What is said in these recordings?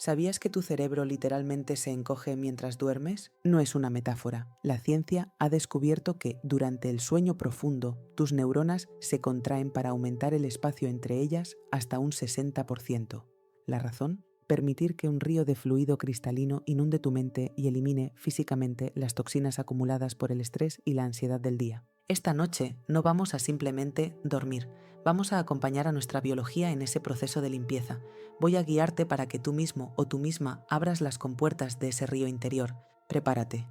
¿Sabías que tu cerebro literalmente se encoge mientras duermes? No es una metáfora. La ciencia ha descubierto que, durante el sueño profundo, tus neuronas se contraen para aumentar el espacio entre ellas hasta un 60%. ¿La razón? Permitir que un río de fluido cristalino inunde tu mente y elimine físicamente las toxinas acumuladas por el estrés y la ansiedad del día. Esta noche no vamos a simplemente dormir, vamos a acompañar a nuestra biología en ese proceso de limpieza. Voy a guiarte para que tú mismo o tú misma abras las compuertas de ese río interior. Prepárate.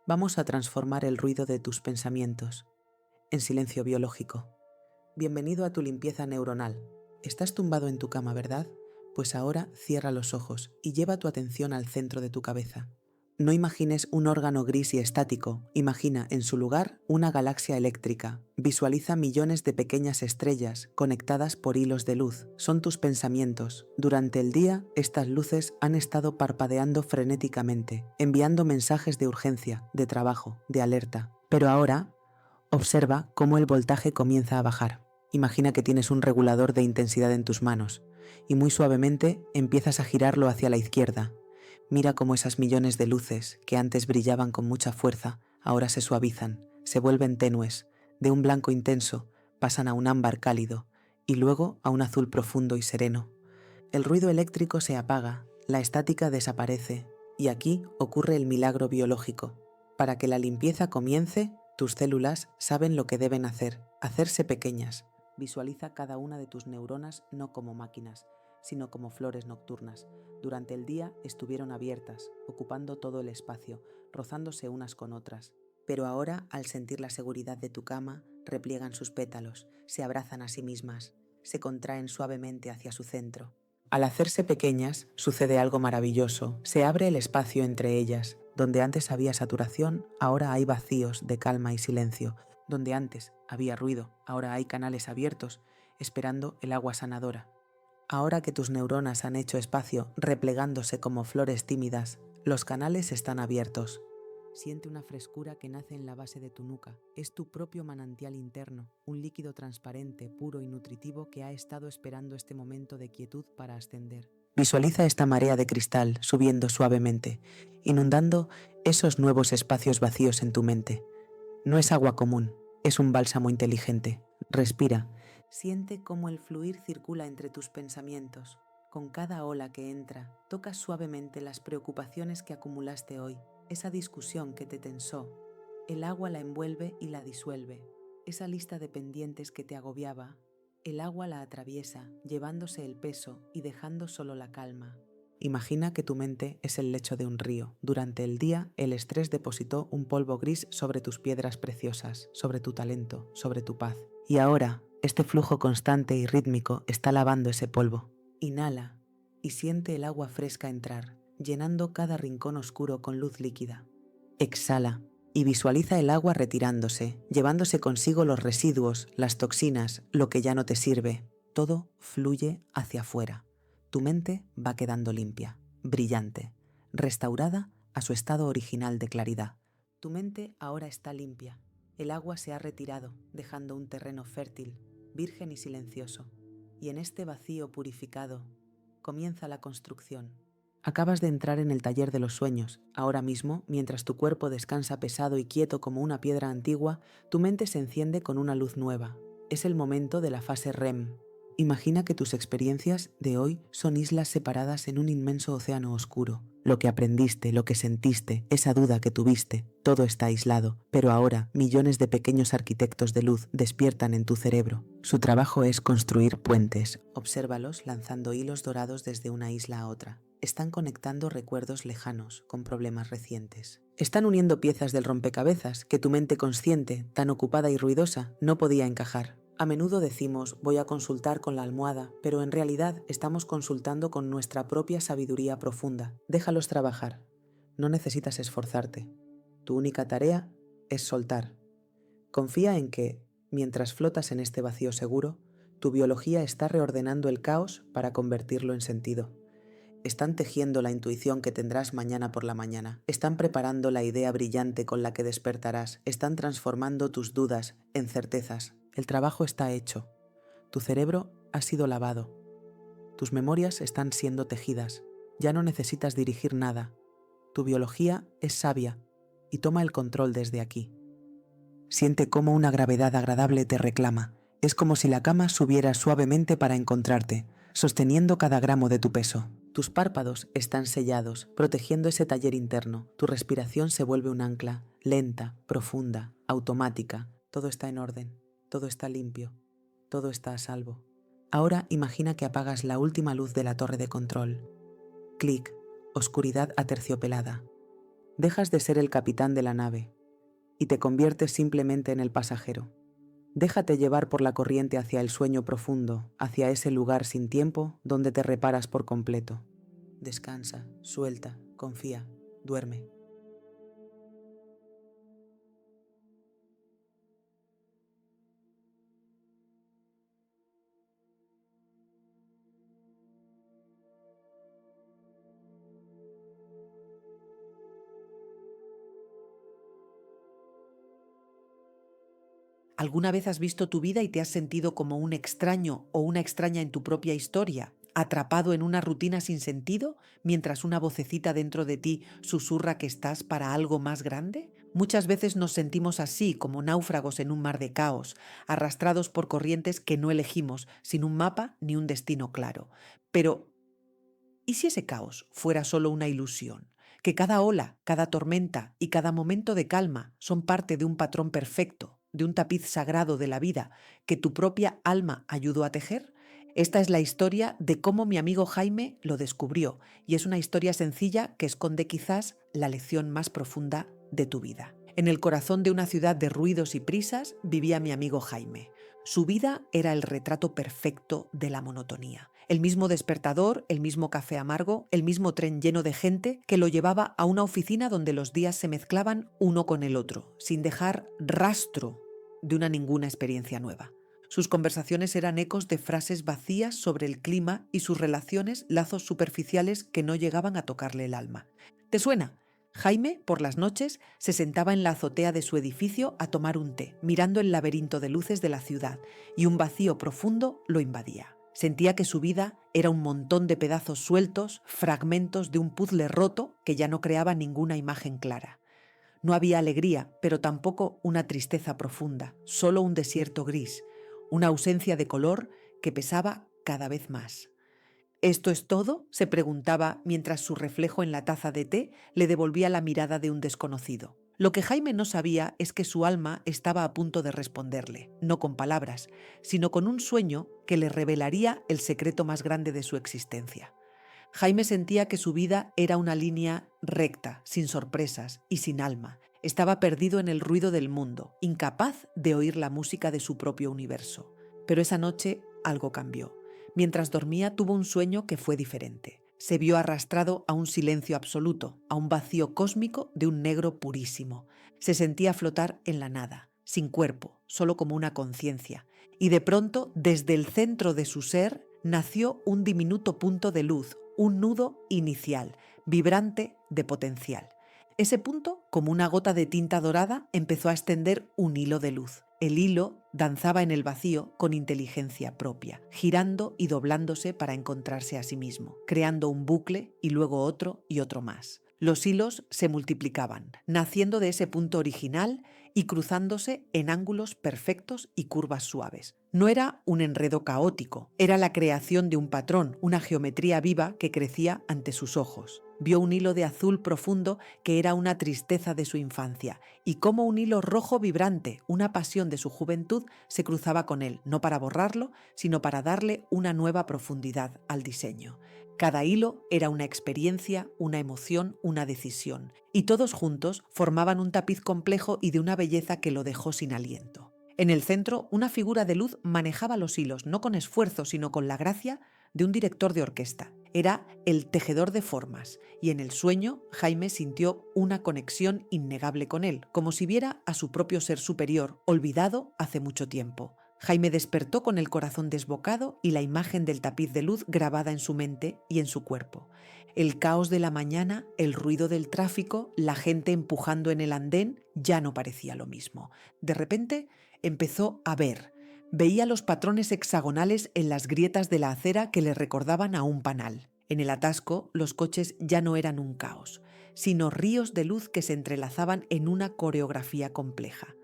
Vamos a transformar el ruido de tus pensamientos en silencio biológico. Bienvenido a tu limpieza neuronal. Estás tumbado en tu cama, ¿verdad? Pues ahora cierra los ojos y lleva tu atención al centro de tu cabeza. No imagines un órgano gris y estático, imagina en su lugar una galaxia eléctrica. Visualiza millones de pequeñas estrellas conectadas por hilos de luz. Son tus pensamientos. Durante el día, estas luces han estado parpadeando frenéticamente, enviando mensajes de urgencia, de trabajo, de alerta. Pero ahora, observa cómo el voltaje comienza a bajar. Imagina que tienes un regulador de intensidad en tus manos y muy suavemente empiezas a girarlo hacia la izquierda. Mira cómo esas millones de luces que antes brillaban con mucha fuerza ahora se suavizan, se vuelven tenues, de un blanco intenso pasan a un ámbar cálido y luego a un azul profundo y sereno. El ruido eléctrico se apaga, la estática desaparece y aquí ocurre el milagro biológico. Para que la limpieza comience, tus células saben lo que deben hacer, hacerse pequeñas. Visualiza cada una de tus neuronas no como máquinas, sino como flores nocturnas. Durante el día estuvieron abiertas, ocupando todo el espacio, rozándose unas con otras. Pero ahora, al sentir la seguridad de tu cama, repliegan sus pétalos, se abrazan a sí mismas, se contraen suavemente hacia su centro. Al hacerse pequeñas, sucede algo maravilloso. Se abre el espacio entre ellas. Donde antes había saturación, ahora hay vacíos de calma y silencio. Donde antes había ruido, ahora hay canales abiertos, esperando el agua sanadora. Ahora que tus neuronas han hecho espacio, replegándose como flores tímidas, los canales están abiertos. Siente una frescura que nace en la base de tu nuca. Es tu propio manantial interno, un líquido transparente, puro y nutritivo que ha estado esperando este momento de quietud para ascender. Visualiza esta marea de cristal subiendo suavemente, inundando esos nuevos espacios vacíos en tu mente. No es agua común, es un bálsamo inteligente. Respira. Siente cómo el fluir circula entre tus pensamientos. Con cada ola que entra, tocas suavemente las preocupaciones que acumulaste hoy, esa discusión que te tensó. El agua la envuelve y la disuelve. Esa lista de pendientes que te agobiaba, el agua la atraviesa, llevándose el peso y dejando solo la calma. Imagina que tu mente es el lecho de un río. Durante el día, el estrés depositó un polvo gris sobre tus piedras preciosas, sobre tu talento, sobre tu paz. Y ahora, este flujo constante y rítmico está lavando ese polvo. Inhala y siente el agua fresca entrar, llenando cada rincón oscuro con luz líquida. Exhala y visualiza el agua retirándose, llevándose consigo los residuos, las toxinas, lo que ya no te sirve. Todo fluye hacia afuera. Tu mente va quedando limpia, brillante, restaurada a su estado original de claridad. Tu mente ahora está limpia. El agua se ha retirado, dejando un terreno fértil, virgen y silencioso. Y en este vacío purificado comienza la construcción. Acabas de entrar en el taller de los sueños. Ahora mismo, mientras tu cuerpo descansa pesado y quieto como una piedra antigua, tu mente se enciende con una luz nueva. Es el momento de la fase REM. Imagina que tus experiencias de hoy son islas separadas en un inmenso océano oscuro. Lo que aprendiste, lo que sentiste, esa duda que tuviste, todo está aislado. Pero ahora, millones de pequeños arquitectos de luz despiertan en tu cerebro. Su trabajo es construir puentes. Obsérvalos lanzando hilos dorados desde una isla a otra. Están conectando recuerdos lejanos con problemas recientes. Están uniendo piezas del rompecabezas que tu mente consciente, tan ocupada y ruidosa, no podía encajar. A menudo decimos, voy a consultar con la almohada, pero en realidad estamos consultando con nuestra propia sabiduría profunda. Déjalos trabajar. No necesitas esforzarte. Tu única tarea es soltar. Confía en que, mientras flotas en este vacío seguro, tu biología está reordenando el caos para convertirlo en sentido. Están tejiendo la intuición que tendrás mañana por la mañana. Están preparando la idea brillante con la que despertarás. Están transformando tus dudas en certezas. El trabajo está hecho. Tu cerebro ha sido lavado. Tus memorias están siendo tejidas. Ya no necesitas dirigir nada. Tu biología es sabia y toma el control desde aquí. Siente cómo una gravedad agradable te reclama. Es como si la cama subiera suavemente para encontrarte, sosteniendo cada gramo de tu peso. Tus párpados están sellados, protegiendo ese taller interno. Tu respiración se vuelve un ancla, lenta, profunda, automática. Todo está en orden, todo está limpio, todo está a salvo. Ahora imagina que apagas la última luz de la torre de control. Clic, oscuridad aterciopelada. Dejas de ser el capitán de la nave y te conviertes simplemente en el pasajero. Déjate llevar por la corriente hacia el sueño profundo, hacia ese lugar sin tiempo donde te reparas por completo. Descansa, suelta, confía, duerme. ¿Alguna vez has visto tu vida y te has sentido como un extraño o una extraña en tu propia historia, atrapado en una rutina sin sentido, mientras una vocecita dentro de ti susurra que estás para algo más grande? Muchas veces nos sentimos así, como náufragos en un mar de caos, arrastrados por corrientes que no elegimos, sin un mapa ni un destino claro. Pero, ¿y si ese caos fuera solo una ilusión? Que cada ola, cada tormenta y cada momento de calma son parte de un patrón perfecto, de un tapiz sagrado de la vida que tu propia alma ayudó a tejer. Esta es la historia de cómo mi amigo Jaime lo descubrió, y es una historia sencilla que esconde quizás la lección más profunda de tu vida. En el corazón de una ciudad de ruidos y prisas vivía mi amigo Jaime. Su vida era el retrato perfecto de la monotonía. El mismo despertador, el mismo café amargo, el mismo tren lleno de gente que lo llevaba a una oficina donde los días se mezclaban uno con el otro, sin dejar rastro de una ninguna experiencia nueva. Sus conversaciones eran ecos de frases vacías sobre el clima y sus relaciones lazos superficiales que no llegaban a tocarle el alma. ¿Te suena? Jaime, por las noches, se sentaba en la azotea de su edificio a tomar un té, mirando el laberinto de luces de la ciudad, y un vacío profundo lo invadía. Sentía que su vida era un montón de pedazos sueltos, fragmentos de un puzzle roto que ya no creaba ninguna imagen clara. No había alegría, pero tampoco una tristeza profunda, solo un desierto gris, una ausencia de color que pesaba cada vez más. ¿Esto es todo?, se preguntaba mientras su reflejo en la taza de té le devolvía la mirada de un desconocido. Lo que Jaime no sabía es que su alma estaba a punto de responderle, no con palabras, sino con un sueño que le revelaría el secreto más grande de su existencia. Jaime sentía que su vida era una línea recta, sin sorpresas y sin alma. Estaba perdido en el ruido del mundo, incapaz de oír la música de su propio universo. Pero esa noche algo cambió. Mientras dormía tuvo un sueño que fue diferente. Se vio arrastrado a un silencio absoluto, a un vacío cósmico de un negro purísimo. Se sentía flotar en la nada, sin cuerpo, solo como una conciencia. Y de pronto, desde el centro de su ser, nació un diminuto punto de luz, un nudo inicial, vibrante de potencial. Ese punto, como una gota de tinta dorada, empezó a extender un hilo de luz. El hilo danzaba en el vacío con inteligencia propia, girando y doblándose para encontrarse a sí mismo, creando un bucle y luego otro y otro más. Los hilos se multiplicaban, naciendo de ese punto original y cruzándose en ángulos perfectos y curvas suaves. No era un enredo caótico, era la creación de un patrón, una geometría viva que crecía ante sus ojos. Vio un hilo de azul profundo que era una tristeza de su infancia, y como un hilo rojo vibrante, una pasión de su juventud, se cruzaba con él, no para borrarlo, sino para darle una nueva profundidad al diseño. Cada hilo era una experiencia, una emoción, una decisión, y todos juntos formaban un tapiz complejo y de una belleza que lo dejó sin aliento. En el centro, una figura de luz manejaba los hilos, no con esfuerzo, sino con la gracia de un director de orquesta. Era el tejedor de formas, y en el sueño Jaime sintió una conexión innegable con él, como si viera a su propio ser superior, olvidado hace mucho tiempo. Jaime despertó con el corazón desbocado y la imagen del tapiz de luz grabada en su mente y en su cuerpo. El caos de la mañana, el ruido del tráfico, la gente empujando en el andén, ya no parecía lo mismo. De repente empezó a ver. Veía los patrones hexagonales en las grietas de la acera que le recordaban a un panal. En el atasco, los coches ya no eran un caos, sino ríos de luz que se entrelazaban en una coreografía compleja.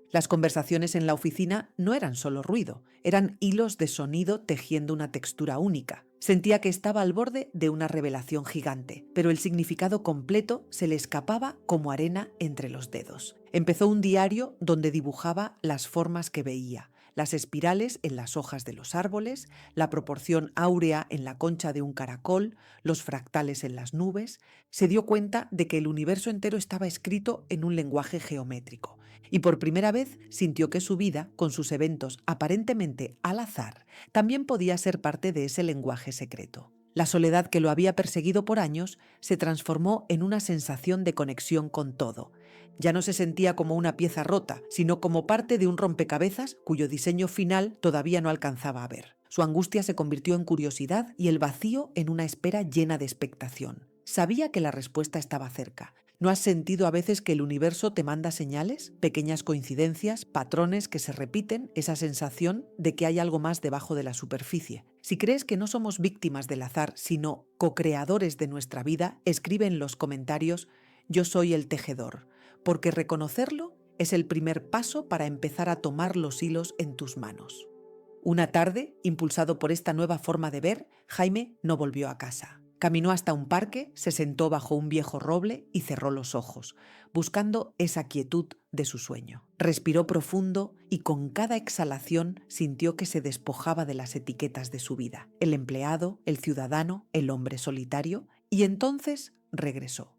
Las conversaciones en la oficina no eran solo ruido, eran hilos de sonido tejiendo una textura única. Sentía que estaba al borde de una revelación gigante, pero el significado completo se le escapaba como arena entre los dedos. Empezó un diario donde dibujaba las formas que veía, las espirales en las hojas de los árboles, la proporción áurea en la concha de un caracol, los fractales en las nubes. Se dio cuenta de que el universo entero estaba escrito en un lenguaje geométrico. Y por primera vez sintió que su vida, con sus eventos aparentemente al azar, también podía ser parte de ese lenguaje secreto. La soledad que lo había perseguido por años se transformó en una sensación de conexión con todo. Ya no se sentía como una pieza rota, sino como parte de un rompecabezas cuyo diseño final todavía no alcanzaba a ver. Su angustia se convirtió en curiosidad y el vacío en una espera llena de expectación. Sabía que la respuesta estaba cerca. ¿No has sentido a veces que el universo te manda señales? Pequeñas coincidencias, patrones que se repiten, esa sensación de que hay algo más debajo de la superficie. Si crees que no somos víctimas del azar, sino co-creadores de nuestra vida, escribe en los comentarios: yo soy el tejedor, porque reconocerlo es el primer paso para empezar a tomar los hilos en tus manos. Una tarde, impulsado por esta nueva forma de ver, Jaime no volvió a casa. Caminó hasta un parque, se sentó bajo un viejo roble y cerró los ojos, buscando esa quietud de su sueño. Respiró profundo y con cada exhalación sintió que se despojaba de las etiquetas de su vida: el empleado, el ciudadano, el hombre solitario, y entonces regresó.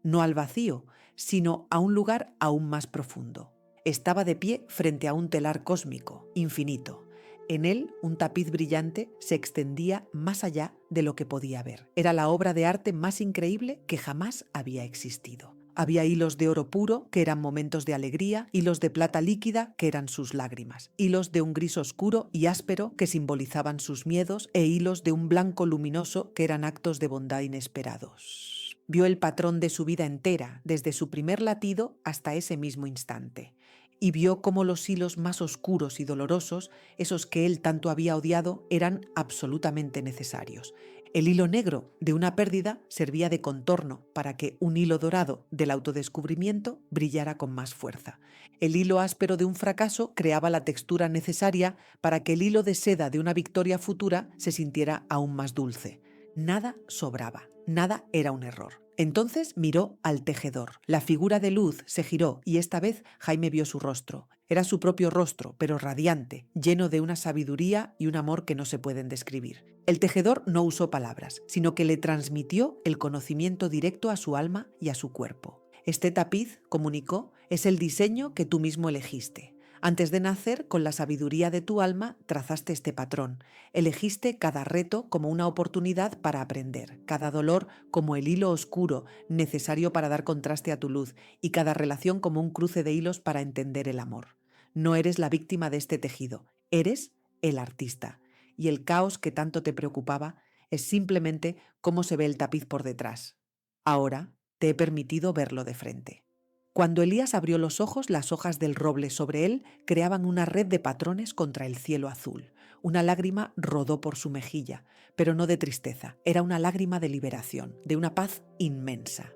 No al vacío, sino a un lugar aún más profundo. Estaba de pie frente a un telar cósmico, infinito. En él, un tapiz brillante se extendía más allá de lo que podía ver. Era la obra de arte más increíble que jamás había existido. Había hilos de oro puro, que eran momentos de alegría, hilos de plata líquida, que eran sus lágrimas, hilos de un gris oscuro y áspero, que simbolizaban sus miedos, e hilos de un blanco luminoso, que eran actos de bondad inesperados. Vio el patrón de su vida entera, desde su primer latido hasta ese mismo instante. Y vio cómo los hilos más oscuros y dolorosos, esos que él tanto había odiado, eran absolutamente necesarios. El hilo negro de una pérdida servía de contorno para que un hilo dorado del autodescubrimiento brillara con más fuerza. El hilo áspero de un fracaso creaba la textura necesaria para que el hilo de seda de una victoria futura se sintiera aún más dulce. Nada sobraba, nada era un error. Entonces miró al tejedor. La figura de luz se giró y esta vez Jaime vio su rostro. Era su propio rostro, pero radiante, lleno de una sabiduría y un amor que no se pueden describir. El tejedor no usó palabras, sino que le transmitió el conocimiento directo a su alma y a su cuerpo. Este tapiz, comunicó, es el diseño que tú mismo elegiste. Antes de nacer, con la sabiduría de tu alma, trazaste este patrón. Elegiste cada reto como una oportunidad para aprender, cada dolor como el hilo oscuro necesario para dar contraste a tu luz y cada relación como un cruce de hilos para entender el amor. No eres la víctima de este tejido, eres el artista. Y el caos que tanto te preocupaba es simplemente cómo se ve el tapiz por detrás. Ahora te he permitido verlo de frente. Cuando Elías abrió los ojos, las hojas del roble sobre él creaban una red de patrones contra el cielo azul. Una lágrima rodó por su mejilla, pero no de tristeza, era una lágrima de liberación, de una paz inmensa.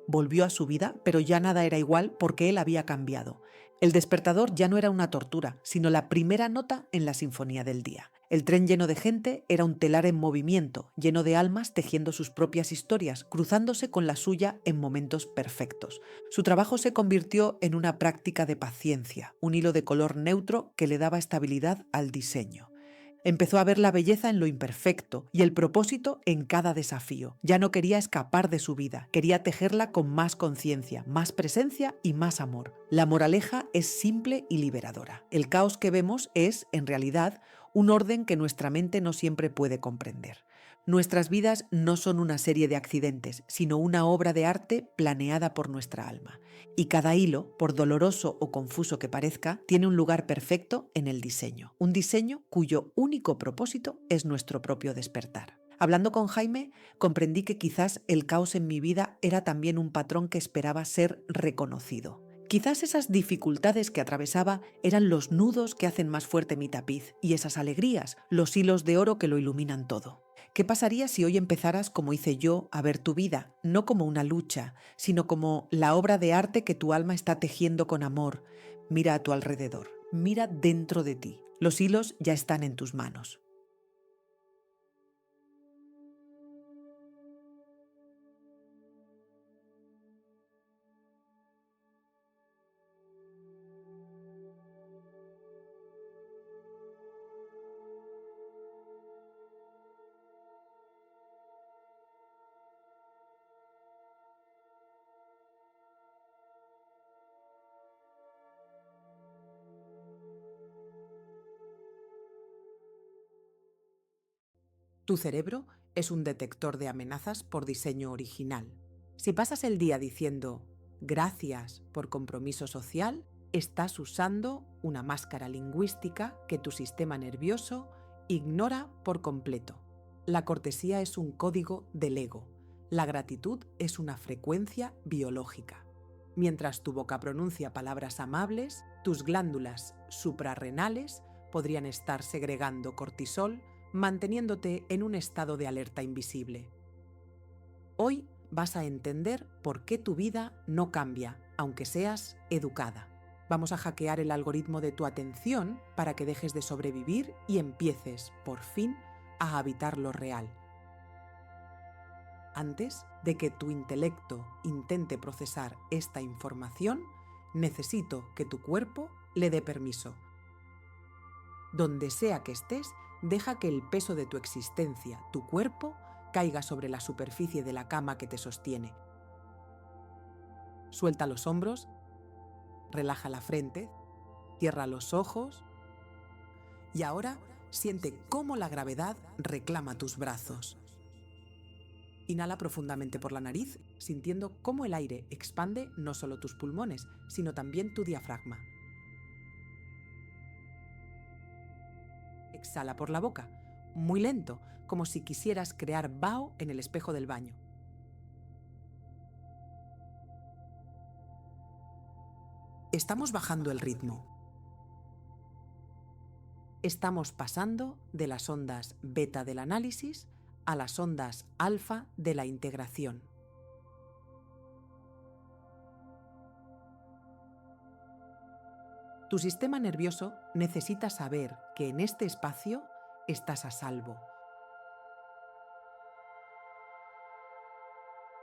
Volvió a su vida, pero ya nada era igual porque él había cambiado. El despertador ya no era una tortura, sino la primera nota en la sinfonía del día. El tren lleno de gente era un telar en movimiento, lleno de almas tejiendo sus propias historias, cruzándose con la suya en momentos perfectos. Su trabajo se convirtió en una práctica de paciencia, un hilo de color neutro que le daba estabilidad al diseño. Empezó a ver la belleza en lo imperfecto y el propósito en cada desafío. Ya no quería escapar de su vida, quería tejerla con más conciencia, más presencia y más amor. La moraleja es simple y liberadora. El caos que vemos es, en realidad, un orden que nuestra mente no siempre puede comprender. Nuestras vidas no son una serie de accidentes, sino una obra de arte planeada por nuestra alma. Y cada hilo, por doloroso o confuso que parezca, tiene un lugar perfecto en el diseño. Un diseño cuyo único propósito es nuestro propio despertar. Hablando con Jaime, comprendí que quizás el caos en mi vida era también un patrón que esperaba ser reconocido. Quizás esas dificultades que atravesaba eran los nudos que hacen más fuerte mi tapiz y esas alegrías, los hilos de oro que lo iluminan todo. ¿Qué pasaría si hoy empezaras, como hice yo, a ver tu vida, no como una lucha, sino como la obra de arte que tu alma está tejiendo con amor? Mira a tu alrededor, mira dentro de ti. Los hilos ya están en tus manos. Tu cerebro es un detector de amenazas por diseño original. Si pasas el día diciendo gracias por compromiso social, estás usando una máscara lingüística que tu sistema nervioso ignora por completo. La cortesía es un código del ego. La gratitud es una frecuencia biológica. Mientras tu boca pronuncia palabras amables, tus glándulas suprarrenales podrían estar segregando cortisol, manteniéndote en un estado de alerta invisible. Hoy vas a entender por qué tu vida no cambia, aunque seas educada. Vamos a hackear el algoritmo de tu atención para que dejes de sobrevivir y empieces, por fin, a habitar lo real. Antes de que tu intelecto intente procesar esta información, necesito que tu cuerpo le dé permiso. Donde sea que estés, deja que el peso de tu existencia, tu cuerpo, caiga sobre la superficie de la cama que te sostiene. Suelta los hombros, relaja la frente, cierra los ojos y ahora siente cómo la gravedad reclama tus brazos. Inhala profundamente por la nariz, sintiendo cómo el aire expande no solo tus pulmones, sino también tu diafragma. Exhala por la boca, muy lento, como si quisieras crear vaho en el espejo del baño. Estamos bajando el ritmo. Estamos pasando de las ondas beta del análisis a las ondas alfa de la integración. Tu sistema nervioso necesita saber que en este espacio estás a salvo.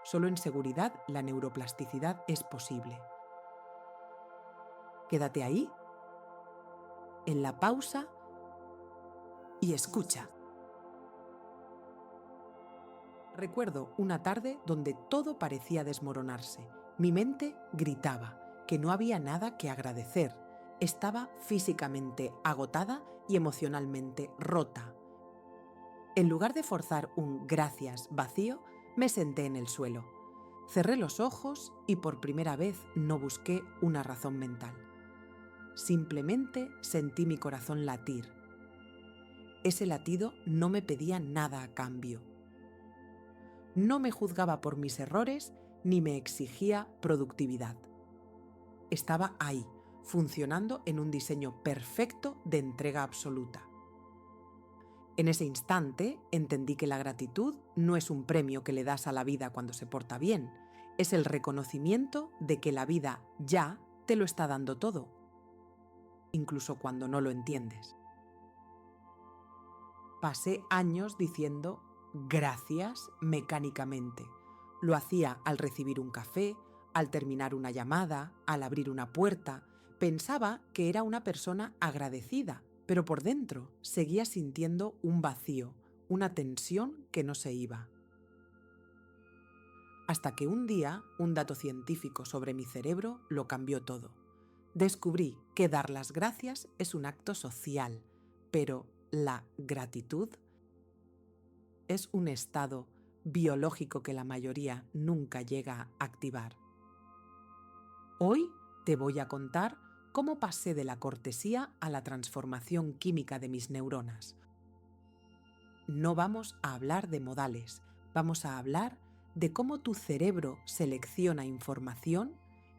Solo en seguridad la neuroplasticidad es posible. Quédate ahí, en la pausa, y escucha. Recuerdo una tarde donde todo parecía desmoronarse. Mi mente gritaba que no había nada que agradecer. Estaba físicamente agotada y emocionalmente rota. En lugar de forzar un gracias vacío, me senté en el suelo. Cerré los ojos y por primera vez no busqué una razón mental. Simplemente sentí mi corazón latir. Ese latido no me pedía nada a cambio. No me juzgaba por mis errores ni me exigía productividad. Estaba ahí, funcionando en un diseño perfecto de entrega absoluta. En ese instante entendí que la gratitud no es un premio que le das a la vida cuando se porta bien, es el reconocimiento de que la vida ya te lo está dando todo, incluso cuando no lo entiendes. Pasé años diciendo gracias mecánicamente. Lo hacía al recibir un café, al terminar una llamada, al abrir una puerta. Pensaba que era una persona agradecida, pero por dentro seguía sintiendo un vacío, una tensión que no se iba. Hasta que un día un dato científico sobre mi cerebro lo cambió todo. Descubrí que dar las gracias es un acto social, pero la gratitud es un estado biológico que la mayoría nunca llega a activar. Hoy te voy a contar cómo pasé de la cortesía a la transformación química de mis neuronas. No vamos a hablar de modales, vamos a hablar de cómo tu cerebro selecciona información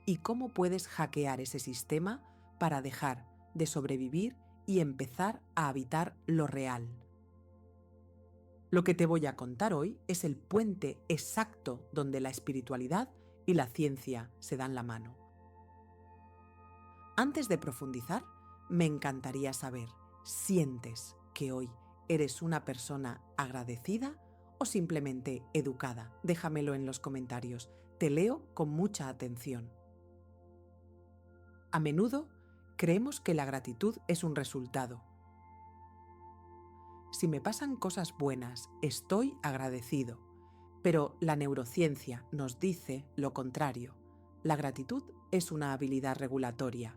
y cómo puedes hackear ese sistema para dejar de sobrevivir y empezar a habitar lo real. Lo que te voy a contar hoy es el puente exacto donde la espiritualidad y la ciencia se dan la mano. Antes de profundizar, me encantaría saber, ¿sientes que hoy eres una persona agradecida o simplemente educada? Déjamelo en los comentarios, te leo con mucha atención. A menudo creemos que la gratitud es un resultado. Si me pasan cosas buenas, estoy agradecido. Pero la neurociencia nos dice lo contrario. La gratitud es una habilidad regulatoria.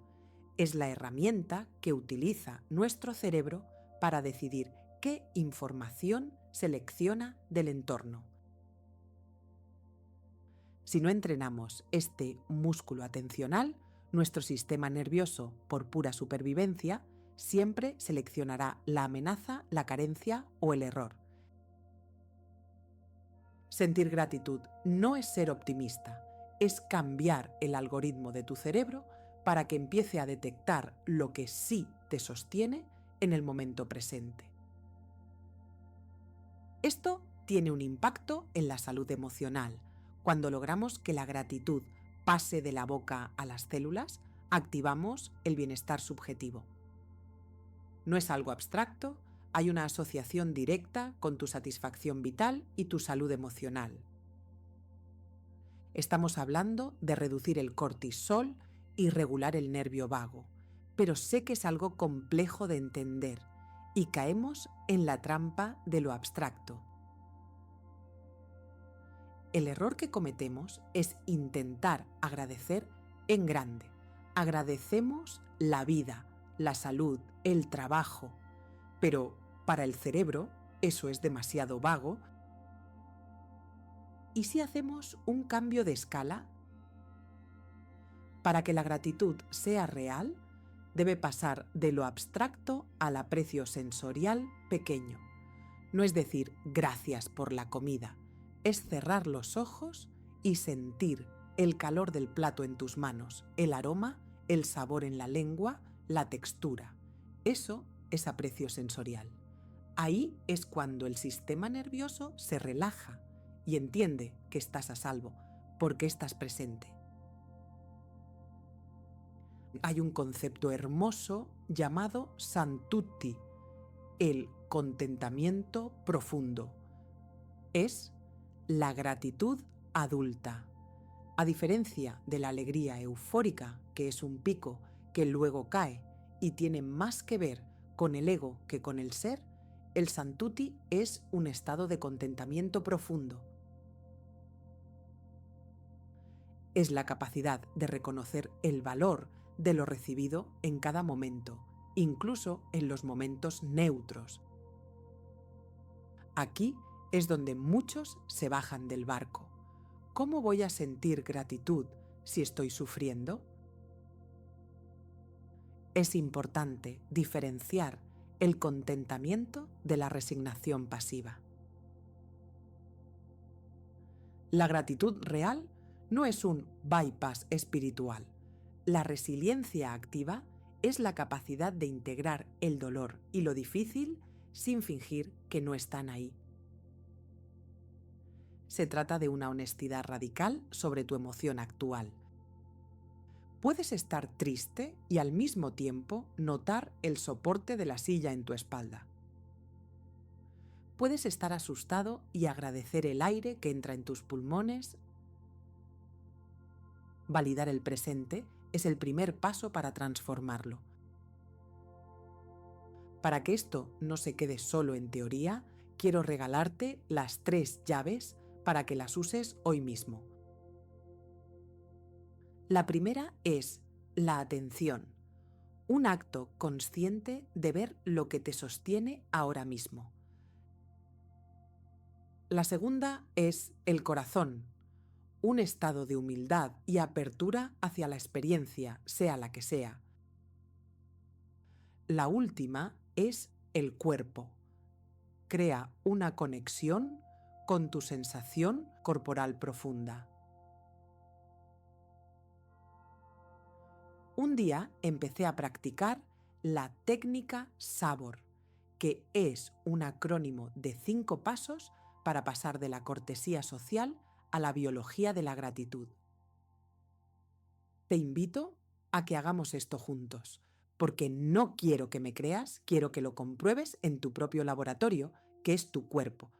Es la herramienta que utiliza nuestro cerebro para decidir qué información selecciona del entorno. Si no entrenamos este músculo atencional, nuestro sistema nervioso, por pura supervivencia, siempre seleccionará la amenaza, la carencia o el error. Sentir gratitud no es ser optimista, es cambiar el algoritmo de tu cerebro para que empiece a detectar lo que sí te sostiene en el momento presente. Esto tiene un impacto en la salud emocional. Cuando logramos que la gratitud pase de la boca a las células, activamos el bienestar subjetivo. No es algo abstracto, hay una asociación directa con tu satisfacción vital y tu salud emocional. Estamos hablando de reducir el cortisol y regular el nervio vago, pero sé que es algo complejo de entender y caemos en la trampa de lo abstracto. El error que cometemos es intentar agradecer en grande. Agradecemos la vida, la salud, el trabajo, pero para el cerebro eso es demasiado vago. ¿Y si hacemos un cambio de escala? Para que la gratitud sea real, debe pasar de lo abstracto al aprecio sensorial pequeño. No es decir gracias por la comida, es cerrar los ojos y sentir el calor del plato en tus manos, el aroma, el sabor en la lengua, la textura. Eso es aprecio sensorial. Ahí es cuando el sistema nervioso se relaja y entiende que estás a salvo, porque estás presente. Hay un concepto hermoso llamado Santutti, el contentamiento profundo. Es la gratitud adulta. A diferencia de la alegría eufórica, que es un pico que luego cae y tiene más que ver con el ego que con el ser, el Santutti es un estado de contentamiento profundo. Es la capacidad de reconocer el valor de lo recibido en cada momento, incluso en los momentos neutros. Aquí es donde muchos se bajan del barco. ¿Cómo voy a sentir gratitud si estoy sufriendo? Es importante diferenciar el contentamiento de la resignación pasiva. La gratitud real no es un bypass espiritual. La resiliencia activa es la capacidad de integrar el dolor y lo difícil sin fingir que no están ahí. Se trata de una honestidad radical sobre tu emoción actual. Puedes estar triste y al mismo tiempo notar el soporte de la silla en tu espalda. Puedes estar asustado y agradecer el aire que entra en tus pulmones. Validar el presente es el primer paso para transformarlo. Para que esto no se quede solo en teoría, quiero regalarte las 3 llaves para que las uses hoy mismo. La primera es la atención, un acto consciente de ver lo que te sostiene ahora mismo. La segunda es el corazón, un estado de humildad y apertura hacia la experiencia, sea la que sea. La última es el cuerpo. Crea una conexión con tu sensación corporal profunda. Un día empecé a practicar la técnica Sabor, que es un acrónimo de 5 pasos para pasar de la cortesía social a la biología de la gratitud. Te invito a que hagamos esto juntos, porque no quiero que me creas, quiero que lo compruebes en tu propio laboratorio, que es tu cuerpo.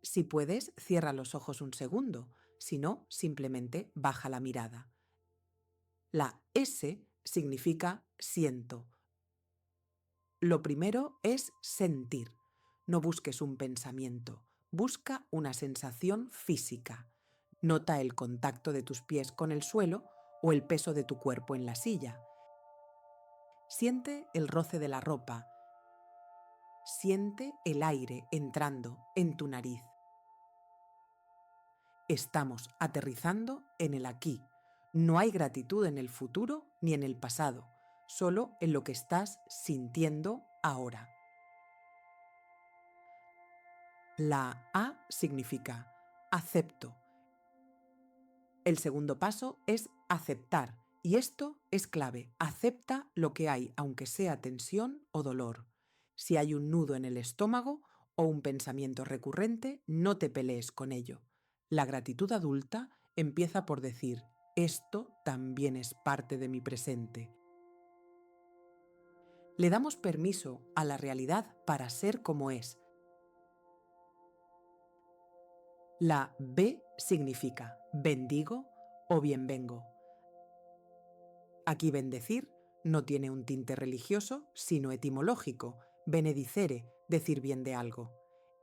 Si puedes, cierra los ojos un segundo, si no, simplemente baja la mirada. La S significa siento. Lo primero es sentir. No busques un pensamiento, busca una sensación física. Nota el contacto de tus pies con el suelo o el peso de tu cuerpo en la silla. Siente el roce de la ropa. Siente el aire entrando en tu nariz. Estamos aterrizando en el aquí. No hay gratitud en el futuro ni en el pasado, solo en lo que estás sintiendo ahora. La A significa acepto. El segundo paso es aceptar, y esto es clave. Acepta lo que hay, aunque sea tensión o dolor. Si hay un nudo en el estómago o un pensamiento recurrente, no te pelees con ello. La gratitud adulta empieza por decir, esto también es parte de mi presente. Le damos permiso a la realidad para ser como es. La B significa bendigo o bienvengo. Aquí bendecir no tiene un tinte religioso, sino etimológico. Benedicere, decir bien de algo.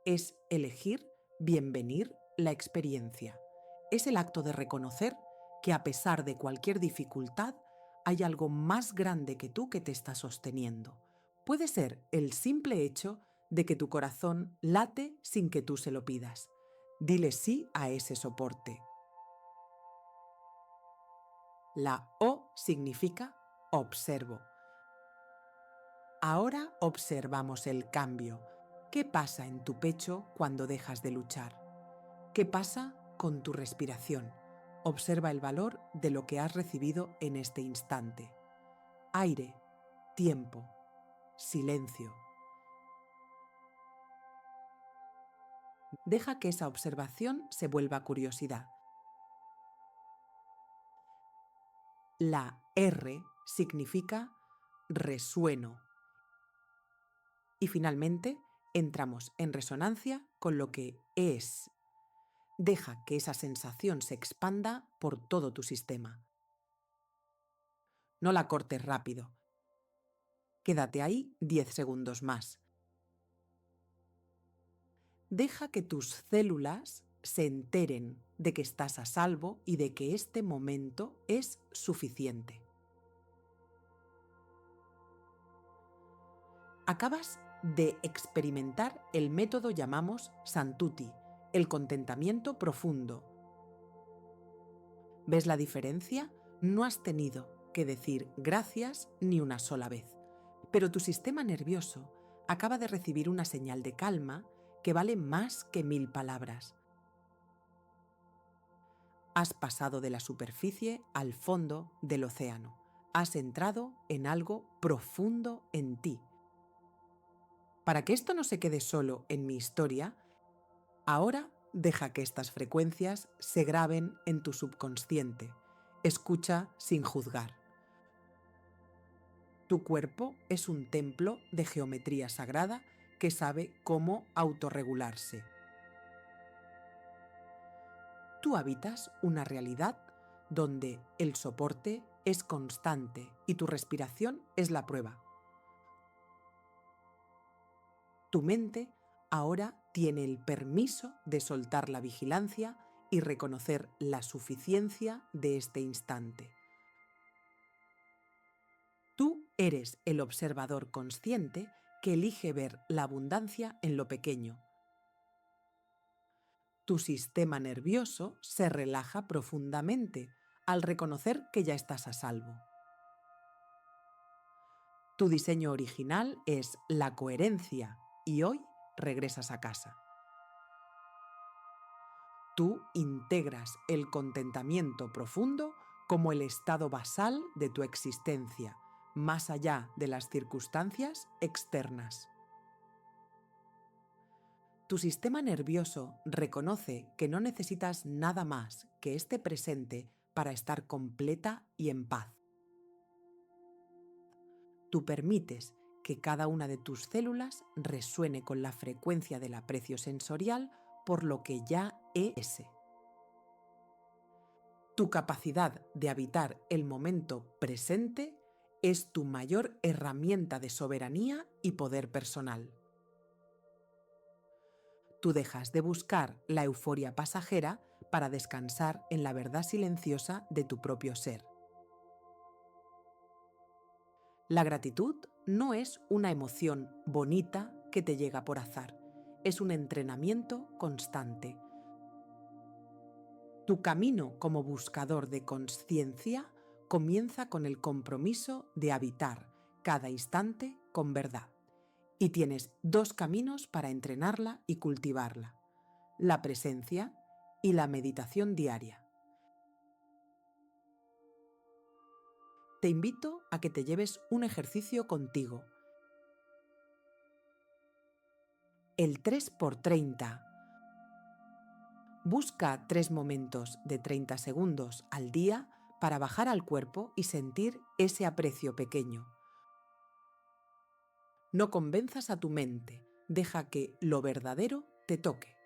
Es elegir, bienvenir la experiencia. Es el acto de reconocer que a pesar de cualquier dificultad, hay algo más grande que tú que te está sosteniendo. Puede ser el simple hecho de que tu corazón late sin que tú se lo pidas. Dile sí a ese soporte. La O significa observo. Ahora observamos el cambio. ¿Qué pasa en tu pecho cuando dejas de luchar? ¿Qué pasa con tu respiración? Observa el valor de lo que has recibido en este instante. Aire, tiempo, silencio. Deja que esa observación se vuelva curiosidad. La R significa resueno. Y finalmente, entramos en resonancia con lo que es. Deja que esa sensación se expanda por todo tu sistema. No la cortes rápido. Quédate ahí 10 segundos más. Deja que tus células se enteren de que estás a salvo y de que este momento es suficiente. Acabas de experimentar el método llamamos Santuti, el contentamiento profundo. ¿Ves la diferencia? No has tenido que decir gracias ni una sola vez, pero tu sistema nervioso acaba de recibir una señal de calma que vale más que 1000 palabras. Has pasado de la superficie al fondo del océano. Has entrado en algo profundo en ti. Para que esto no se quede solo en mi historia, ahora deja que estas frecuencias se graben en tu subconsciente. Escucha sin juzgar. Tu cuerpo es un templo de geometría sagrada que sabe cómo autorregularse. Tú habitas una realidad donde el soporte es constante y tu respiración es la prueba. Tu mente ahora tiene el permiso de soltar la vigilancia y reconocer la suficiencia de este instante. Tú eres el observador consciente que elige ver la abundancia en lo pequeño. Tu sistema nervioso se relaja profundamente al reconocer que ya estás a salvo. Tu diseño original es la coherencia y hoy regresas a casa. Tú integras el contentamiento profundo como el estado basal de tu existencia. más allá de las circunstancias externas. Tu sistema nervioso reconoce que no necesitas nada más que este presente para estar completa y en paz. Tú permites que cada una de tus células resuene con la frecuencia del aprecio sensorial por lo que ya es. Tu capacidad de habitar el momento presente es tu mayor herramienta de soberanía y poder personal. Tú dejas de buscar la euforia pasajera para descansar en la verdad silenciosa de tu propio ser. La gratitud no es una emoción bonita que te llega por azar, es un entrenamiento constante. Tu camino como buscador de consciencia comienza con el compromiso de habitar cada instante con verdad. Y tienes dos caminos para entrenarla y cultivarla: la presencia y la meditación diaria. Te invito a que te lleves un ejercicio contigo. El 3x30. Busca 3 momentos de 30 segundos al día para bajar al cuerpo y sentir ese aprecio pequeño. No convenzas a tu mente, deja que lo verdadero te toque.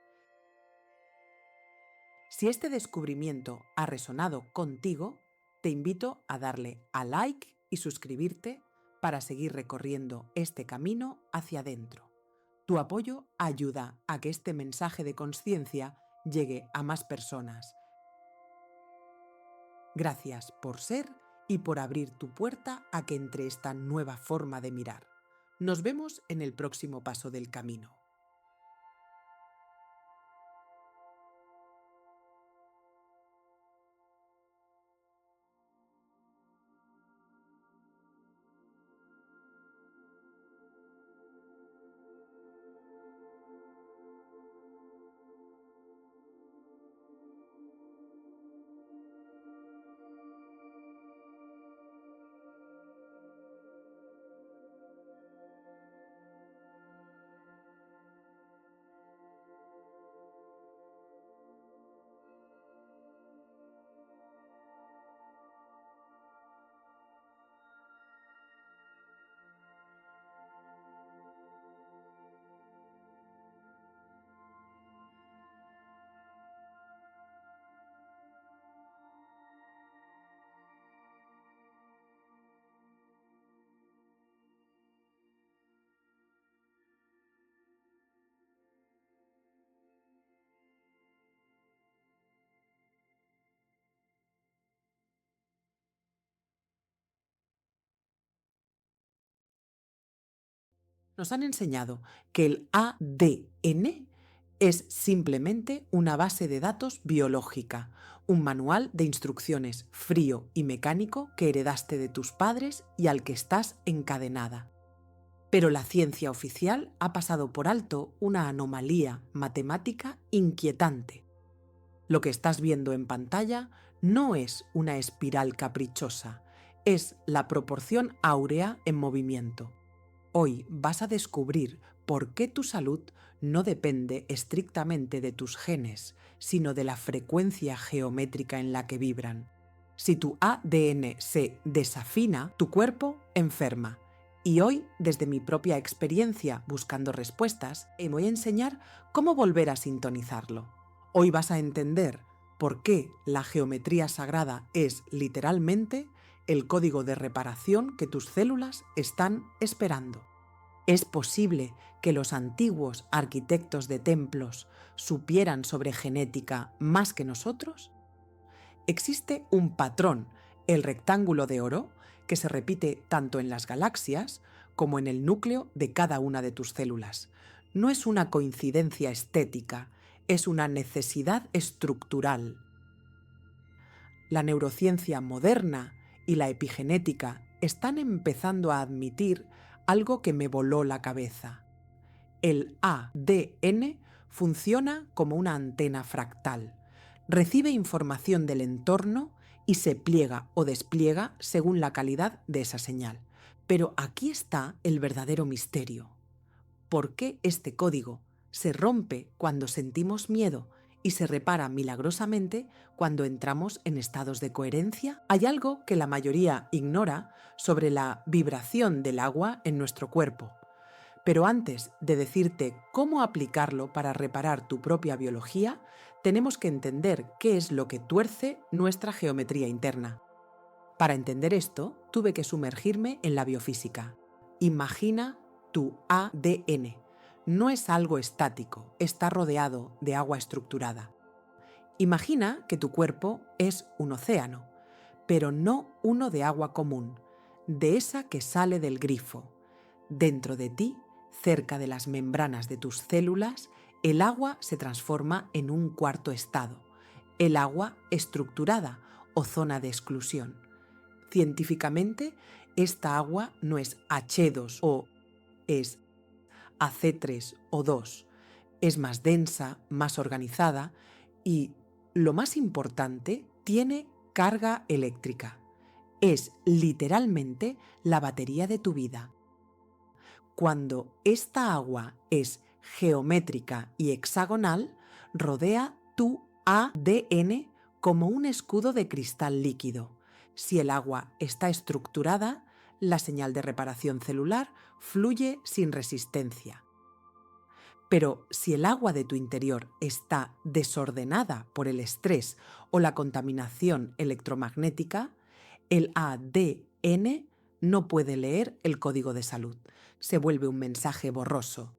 Si este descubrimiento ha resonado contigo, te invito a darle a like y suscribirte para seguir recorriendo este camino hacia adentro. Tu apoyo ayuda a que este mensaje de consciencia llegue a más personas. Gracias por ser y por abrir tu puerta a que entre esta nueva forma de mirar. Nos vemos en el próximo paso del camino. Nos han enseñado que el ADN es simplemente una base de datos biológica, un manual de instrucciones frío y mecánico que heredaste de tus padres y al que estás encadenada. Pero la ciencia oficial ha pasado por alto una anomalía matemática inquietante. Lo que estás viendo en pantalla no es una espiral caprichosa, es la proporción áurea en movimiento. Hoy vas a descubrir por qué tu salud no depende estrictamente de tus genes, sino de la frecuencia geométrica en la que vibran. Si tu ADN se desafina, tu cuerpo enferma. Y hoy, desde mi propia experiencia buscando respuestas, te voy a enseñar cómo volver a sintonizarlo. Hoy vas a entender por qué la geometría sagrada es literalmente el código de reparación que tus células están esperando. ¿Es posible que los antiguos arquitectos de templos supieran sobre genética más que nosotros? Existe un patrón, el rectángulo de oro, que se repite tanto en las galaxias como en el núcleo de cada una de tus células. No es una coincidencia estética, es una necesidad estructural. La neurociencia moderna y la epigenética están empezando a admitir algo que me voló la cabeza. El ADN funciona como una antena fractal. Recibe información del entorno y se pliega o despliega según la calidad de esa señal. Pero aquí está el verdadero misterio. ¿Por qué este código se rompe cuando sentimos miedo y se repara milagrosamente cuando entramos en estados de coherencia? Hay algo que la mayoría ignora sobre la vibración del agua en nuestro cuerpo. Pero antes de decirte cómo aplicarlo para reparar tu propia biología, tenemos que entender qué es lo que tuerce nuestra geometría interna. Para entender esto, tuve que sumergirme en la biofísica. Imagina tu ADN. No es algo estático, está rodeado de agua estructurada. Imagina que tu cuerpo es un océano, pero no uno de agua común, de esa que sale del grifo. Dentro de ti, cerca de las membranas de tus células, el agua se transforma en un cuarto estado, el agua estructurada o zona de exclusión. Científicamente, esta agua no es H2O, es AC3O2. Es más densa, más organizada y, lo más importante, tiene carga eléctrica. Es literalmente la batería de tu vida. Cuando esta agua es geométrica y hexagonal, rodea tu ADN como un escudo de cristal líquido. Si el agua está estructurada, la señal de reparación celular fluye sin resistencia. Pero si el agua de tu interior está desordenada por el estrés o la contaminación electromagnética, el ADN no puede leer el código de salud. Se vuelve un mensaje borroso.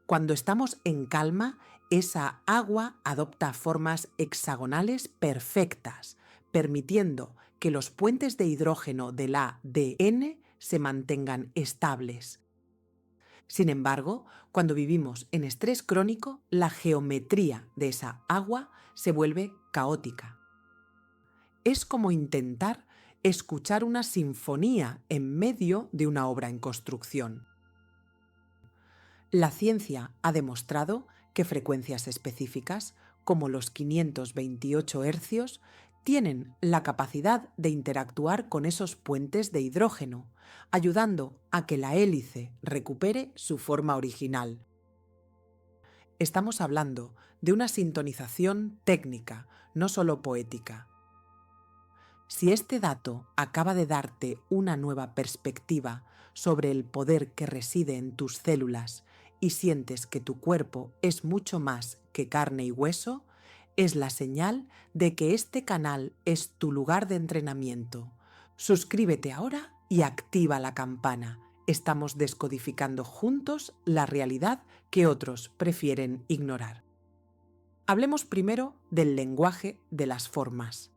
Cuando estamos en calma, esa agua adopta formas hexagonales perfectas, permitiendo que los puentes de hidrógeno del ADN se mantengan estables. Sin embargo, cuando vivimos en estrés crónico, la geometría de esa agua se vuelve caótica. Es como intentar escuchar una sinfonía en medio de una obra en construcción. La ciencia ha demostrado que frecuencias específicas, como los 528 Hz, tienen la capacidad de interactuar con esos puentes de hidrógeno, ayudando a que la hélice recupere su forma original. Estamos hablando de una sintonización técnica, no solo poética. Si este dato acaba de darte una nueva perspectiva sobre el poder que reside en tus células y sientes que tu cuerpo es mucho más que carne y hueso, es la señal de que este canal es tu lugar de entrenamiento. Suscríbete ahora y activa la campana. Estamos descodificando juntos la realidad que otros prefieren ignorar. Hablemos primero del lenguaje de las formas.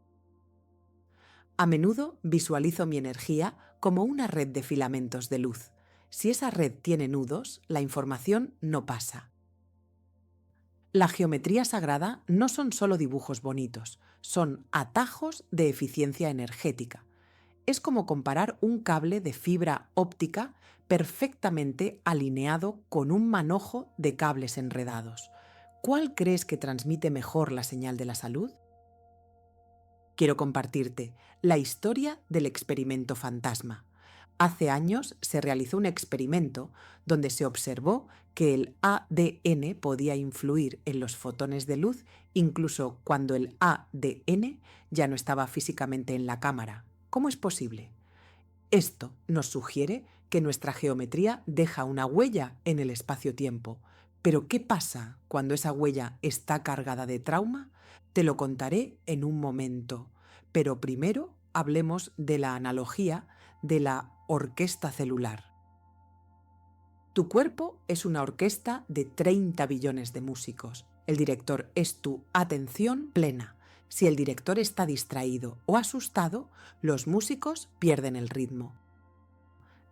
A menudo visualizo mi energía como una red de filamentos de luz. Si esa red tiene nudos, la información no pasa. La geometría sagrada no son solo dibujos bonitos, son atajos de eficiencia energética. Es como comparar un cable de fibra óptica perfectamente alineado con un manojo de cables enredados. ¿Cuál crees que transmite mejor la señal de la salud? Quiero compartirte la historia del experimento fantasma. Hace años se realizó un experimento donde se observó que el ADN podía influir en los fotones de luz incluso cuando el ADN ya no estaba físicamente en la cámara. ¿Cómo es posible? Esto nos sugiere que nuestra geometría deja una huella en el espacio-tiempo. Pero ¿qué pasa cuando esa huella está cargada de trauma? Te lo contaré en un momento. Pero primero hablemos de la analogía de la orquesta celular. Tu cuerpo es una orquesta de 30 billones de músicos. El director es tu atención plena. Si el director está distraído o asustado, los músicos pierden el ritmo.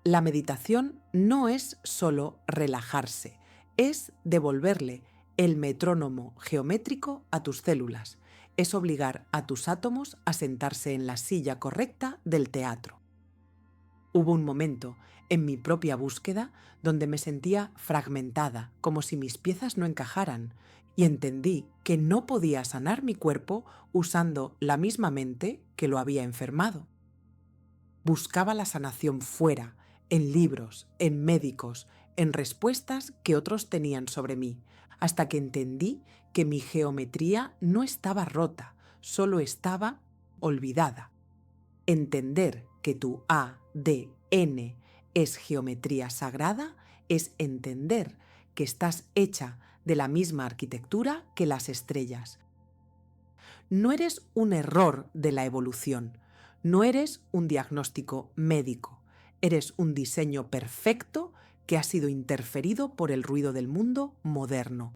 La meditación no es solo relajarse, es devolverle el metrónomo geométrico a tus células. Es obligar a tus átomos a sentarse en la silla correcta del teatro. Hubo un momento en mi propia búsqueda donde me sentía fragmentada, como si mis piezas no encajaran, y entendí que no podía sanar mi cuerpo usando la misma mente que lo había enfermado. Buscaba la sanación fuera, en libros, en médicos, en respuestas que otros tenían sobre mí, hasta que entendí que mi geometría no estaba rota, solo estaba olvidada. Entender que tu ADN es geometría sagrada es entender que estás hecha de la misma arquitectura que las estrellas. No eres un error de la evolución, no eres un diagnóstico médico, eres un diseño perfecto que ha sido interferido por el ruido del mundo moderno.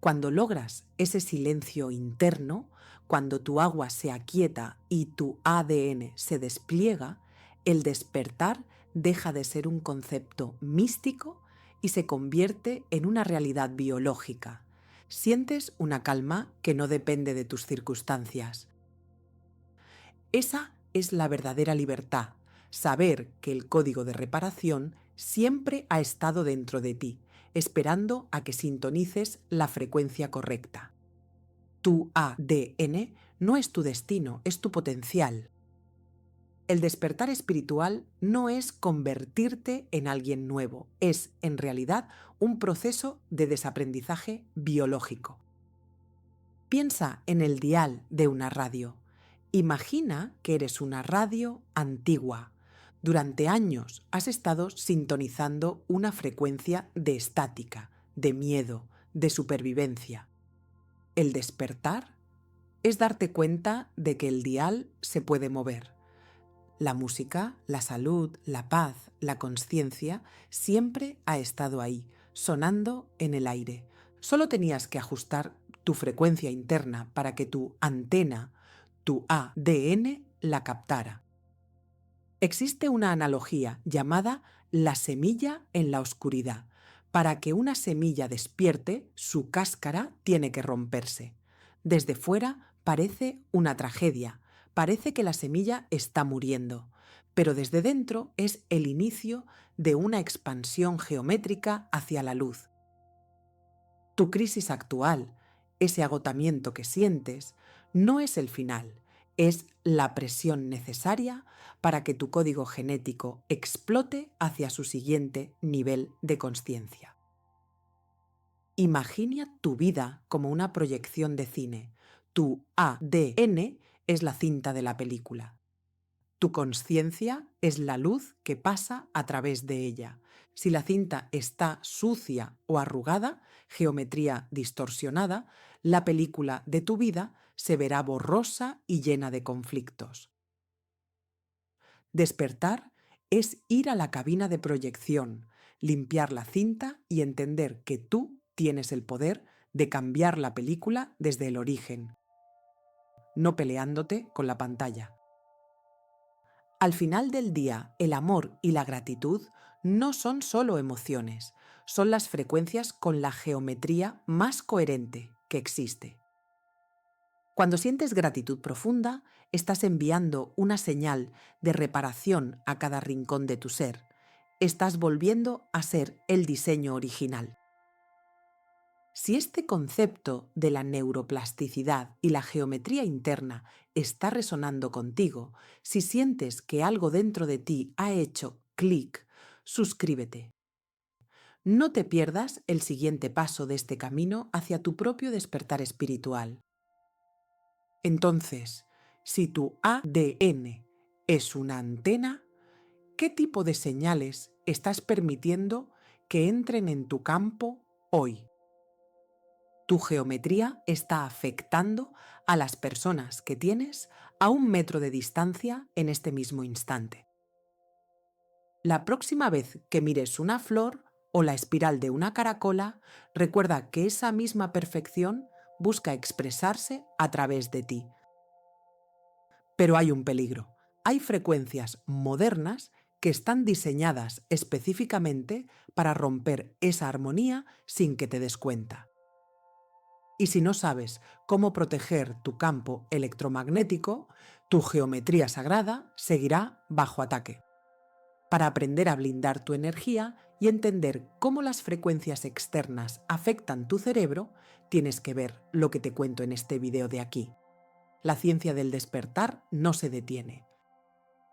Cuando logras ese silencio interno, cuando tu agua se aquieta y tu ADN se despliega, el despertar deja de ser un concepto místico y se convierte en una realidad biológica. Sientes una calma que no depende de tus circunstancias. Esa es la verdadera libertad, saber que el código de reparación siempre ha estado dentro de ti, esperando a que sintonices la frecuencia correcta. Tu ADN no es tu destino, es tu potencial. El despertar espiritual no es convertirte en alguien nuevo, es en realidad un proceso de desaprendizaje biológico. Piensa en el dial de una radio. Imagina que eres una radio antigua. Durante años has estado sintonizando una frecuencia de estática, de miedo, de supervivencia. El despertar es darte cuenta de que el dial se puede mover. La música, la salud, la paz, la conciencia siempre ha estado ahí, sonando en el aire. Solo tenías que ajustar tu frecuencia interna para que tu antena, tu ADN, la captara. Existe una analogía llamada la semilla en la oscuridad. Para que una semilla despierte, su cáscara tiene que romperse. Desde fuera parece una tragedia, parece que la semilla está muriendo, pero desde dentro es el inicio de una expansión geométrica hacia la luz. Tu crisis actual, ese agotamiento que sientes, no es el final, es la presión necesaria para que tu código genético explote hacia su siguiente nivel de consciencia. Imagina tu vida como una proyección de cine. Tu ADN es la cinta de la película. Tu conciencia es la luz que pasa a través de ella. Si la cinta está sucia o arrugada, geometría distorsionada, la película de tu vida se verá borrosa y llena de conflictos. Despertar es ir a la cabina de proyección, limpiar la cinta y entender que tú tienes el poder de cambiar la película desde el origen, no peleándote con la pantalla. Al final del día, el amor y la gratitud no son solo emociones, son las frecuencias con la geometría más coherente que existe. Cuando sientes gratitud profunda, estás enviando una señal de reparación a cada rincón de tu ser. Estás volviendo a ser el diseño original. Si este concepto de la neuroplasticidad y la geometría interna está resonando contigo, si sientes que algo dentro de ti ha hecho clic, suscríbete. No te pierdas el siguiente paso de este camino hacia tu propio despertar espiritual. Entonces, si tu ADN es una antena, ¿qué tipo de señales estás permitiendo que entren en tu campo hoy? Tu geometría está afectando a las personas que tienes a 1 metro de distancia en este mismo instante. La próxima vez que mires una flor o la espiral de una caracola, recuerda que esa misma perfección busca expresarse a través de ti. Pero hay un peligro. Hay frecuencias modernas que están diseñadas específicamente para romper esa armonía sin que te des cuenta. Y si no sabes cómo proteger tu campo electromagnético, tu geometría sagrada seguirá bajo ataque. Para aprender a blindar tu energía y entender cómo las frecuencias externas afectan tu cerebro, tienes que ver lo que te cuento en este video de aquí. La ciencia del despertar no se detiene.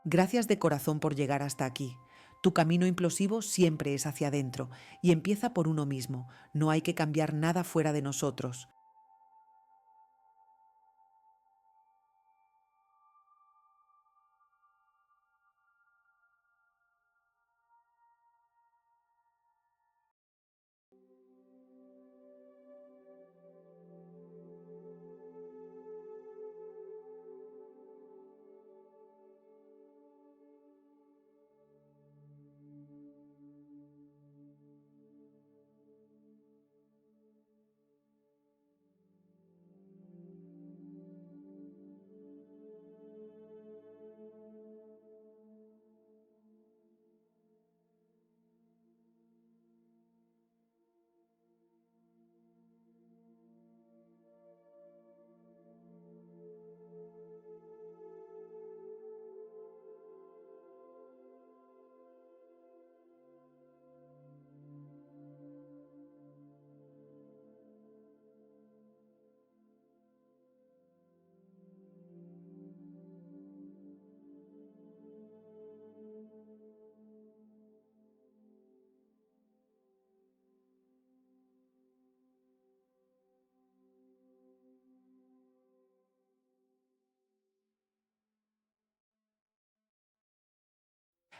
Gracias de corazón por llegar hasta aquí. Tu camino implosivo siempre es hacia adentro y empieza por uno mismo. No hay que cambiar nada fuera de nosotros.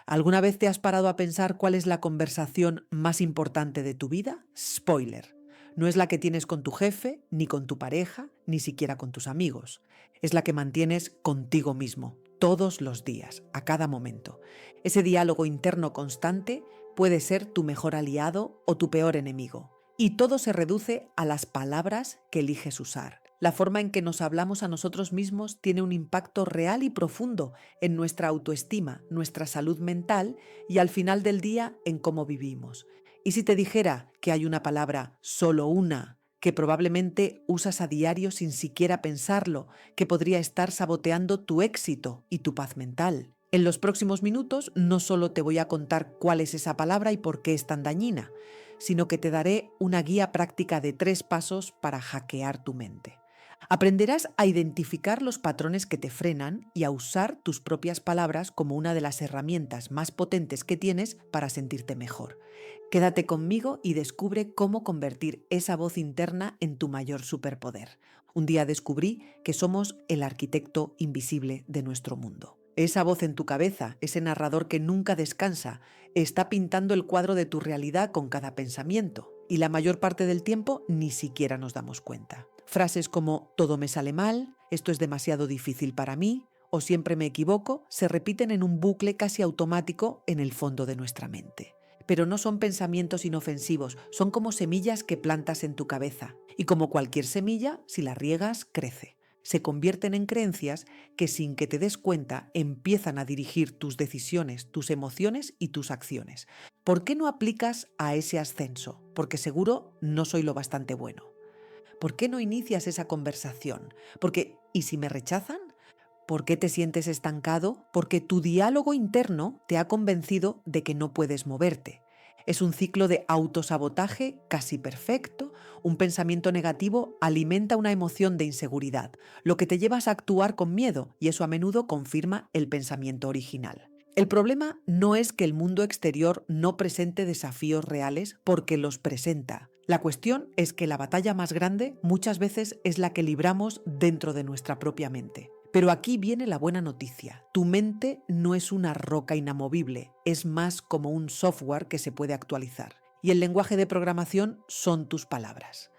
¿Alguna vez te has parado a pensar cuál es la conversación más importante de tu vida? Spoiler. No es la que tienes con tu jefe, ni con tu pareja, ni siquiera con tus amigos. Es la que mantienes contigo mismo, todos los días, a cada momento. Ese diálogo interno constante puede ser tu mejor aliado o tu peor enemigo. Y todo se reduce a las palabras que eliges usar. La forma en que nos hablamos a nosotros mismos tiene un impacto real y profundo en nuestra autoestima, nuestra salud mental y al final del día en cómo vivimos. Y si te dijera que hay una palabra, solo una, que probablemente usas a diario sin siquiera pensarlo, que podría estar saboteando tu éxito y tu paz mental. En los próximos minutos no solo te voy a contar cuál es esa palabra y por qué es tan dañina, sino que te daré una guía práctica de 3 pasos para hackear tu mente. Aprenderás a identificar los patrones que te frenan y a usar tus propias palabras como una de las herramientas más potentes que tienes para sentirte mejor. Quédate conmigo y descubre cómo convertir esa voz interna en tu mayor superpoder. Un día descubrí que somos el arquitecto invisible de nuestro mundo. Esa voz en tu cabeza, ese narrador que nunca descansa, está pintando el cuadro de tu realidad con cada pensamiento y la mayor parte del tiempo ni siquiera nos damos cuenta. Frases como todo me sale mal, esto es demasiado difícil para mí o siempre me equivoco se repiten en un bucle casi automático en el fondo de nuestra mente. Pero no son pensamientos inofensivos, son como semillas que plantas en tu cabeza. Y como cualquier semilla, si la riegas, crece. Se convierten en creencias que sin que te des cuenta empiezan a dirigir tus decisiones, tus emociones y tus acciones. ¿Por qué no aplicas a ese ascenso? Porque seguro no soy lo bastante bueno. ¿Por qué no inicias esa conversación? Porque, ¿y si me rechazan? ¿Por qué te sientes estancado? Porque tu diálogo interno te ha convencido de que no puedes moverte. Es un ciclo de autosabotaje casi perfecto. Un pensamiento negativo alimenta una emoción de inseguridad, lo que te llevas a actuar con miedo y eso a menudo confirma el pensamiento original. El problema no es que el mundo exterior no presente desafíos reales porque los presenta. La cuestión es que la batalla más grande muchas veces es la que libramos dentro de nuestra propia mente. Pero aquí viene la buena noticia. Tu mente no es una roca inamovible, es más como un software que se puede actualizar. Y el lenguaje de programación son tus palabras.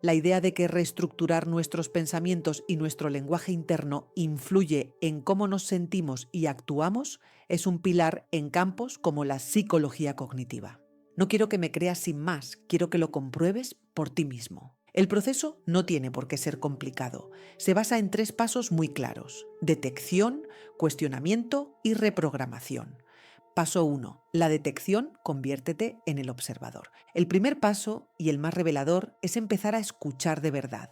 La idea de que reestructurar nuestros pensamientos y nuestro lenguaje interno influye en cómo nos sentimos y actuamos es un pilar en campos como la psicología cognitiva. No quiero que me creas sin más, quiero que lo compruebes por ti mismo. El proceso no tiene por qué ser complicado. Se basa en 3 pasos muy claros: detección, cuestionamiento y reprogramación. Paso 1. La detección, conviértete en el observador. El primer paso, y el más revelador, es empezar a escuchar de verdad.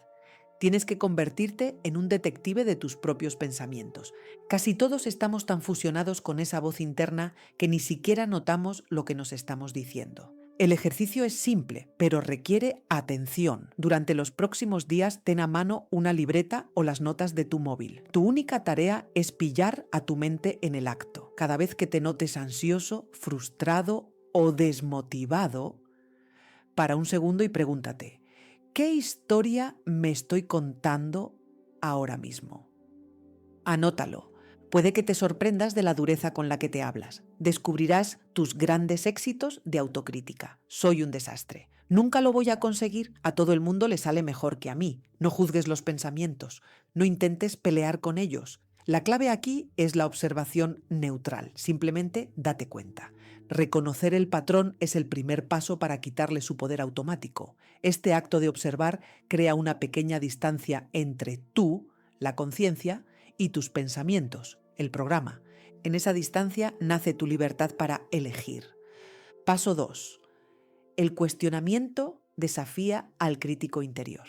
Tienes que convertirte en un detective de tus propios pensamientos. Casi todos estamos tan fusionados con esa voz interna que ni siquiera notamos lo que nos estamos diciendo. El ejercicio es simple, pero requiere atención. Durante los próximos días ten a mano una libreta o las notas de tu móvil. Tu única tarea es pillar a tu mente en el acto. Cada vez que te notes ansioso, frustrado o desmotivado, para un segundo y pregúntate, ¿qué historia me estoy contando ahora mismo? Anótalo. Puede que te sorprendas de la dureza con la que te hablas. Descubrirás tus grandes éxitos de autocrítica. Soy un desastre. Nunca lo voy a conseguir. A todo el mundo le sale mejor que a mí. No juzgues los pensamientos. No intentes pelear con ellos. La clave aquí es la observación neutral. Simplemente date cuenta. Reconocer el patrón es el primer paso para quitarle su poder automático. Este acto de observar crea una pequeña distancia entre tú, la conciencia, y tus pensamientos, el programa. En esa distancia nace tu libertad para elegir. Paso 2. El cuestionamiento desafía al crítico interior.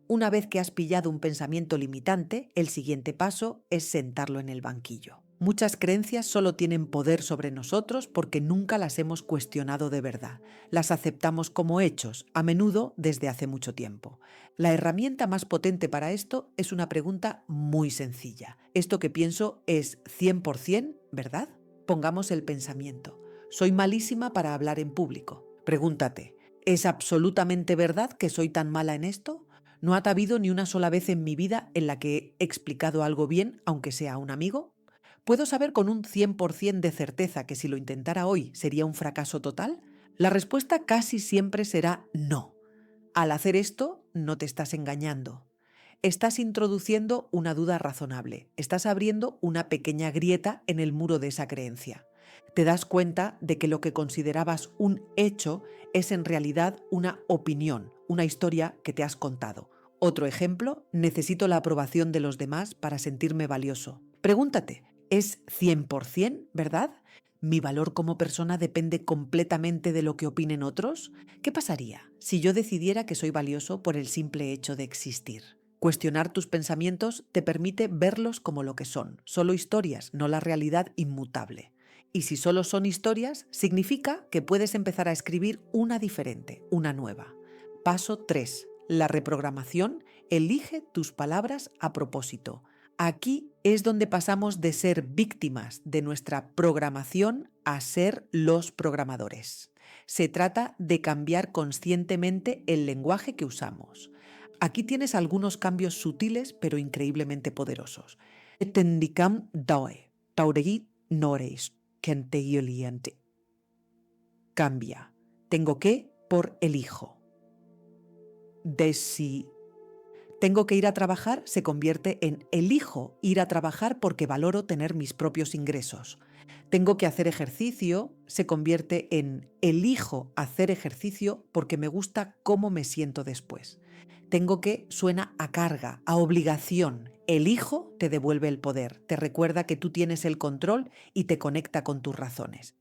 Una vez que has pillado un pensamiento limitante, el siguiente paso es sentarlo en el banquillo. Muchas creencias solo tienen poder sobre nosotros porque nunca las hemos cuestionado de verdad. Las aceptamos como hechos, a menudo desde hace mucho tiempo. La herramienta más potente para esto es una pregunta muy sencilla. ¿Esto que pienso es 100% verdad? Pongamos el pensamiento. Soy malísima para hablar en público. Pregúntate, ¿es absolutamente verdad que soy tan mala en esto? ¿No ha habido ni una sola vez en mi vida en la que he explicado algo bien, aunque sea a un amigo? ¿Puedo saber con un 100% de certeza que si lo intentara hoy sería un fracaso total? La respuesta casi siempre será no. Al hacer esto, no te estás engañando. Estás introduciendo una duda razonable. Estás abriendo una pequeña grieta en el muro de esa creencia. Te das cuenta de que lo que considerabas un hecho es en realidad una opinión, una historia que te has contado. Otro ejemplo, necesito la aprobación de los demás para sentirme valioso. Pregúntate, ¿es 100% verdad? ¿Mi valor como persona depende completamente de lo que opinen otros? ¿Qué pasaría si yo decidiera que soy valioso por el simple hecho de existir? Cuestionar tus pensamientos te permite verlos como lo que son, solo historias, no la realidad inmutable. Y si solo son historias, significa que puedes empezar a escribir una diferente, una nueva. Paso 3. La reprogramación. Elige tus palabras a propósito. Aquí es donde pasamos de ser víctimas de nuestra programación a ser los programadores. Se trata de cambiar conscientemente el lenguaje que usamos. Aquí tienes algunos cambios sutiles pero increíblemente poderosos. Tendikam dae, tauregi noreis, kentegioliente. Cambia. Tengo que por elijo. Desi. Tengo que ir a trabajar se convierte en elijo ir a trabajar porque valoro tener mis propios ingresos. Tengo que hacer ejercicio se convierte en elijo hacer ejercicio porque me gusta cómo me siento después. Tengo que suena a carga, a obligación. Elijo te devuelve el poder, te recuerda que tú tienes el control y te conecta con tus razones.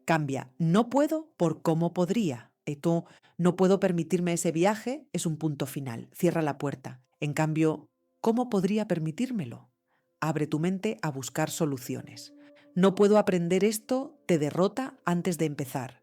Cambia, no puedo por cómo podría. Tú no puedo permitirme ese viaje, es un punto final, cierra la puerta. En cambio, ¿cómo podría permitírmelo? Abre tu mente a buscar soluciones. No puedo aprender esto, te derrota antes de empezar.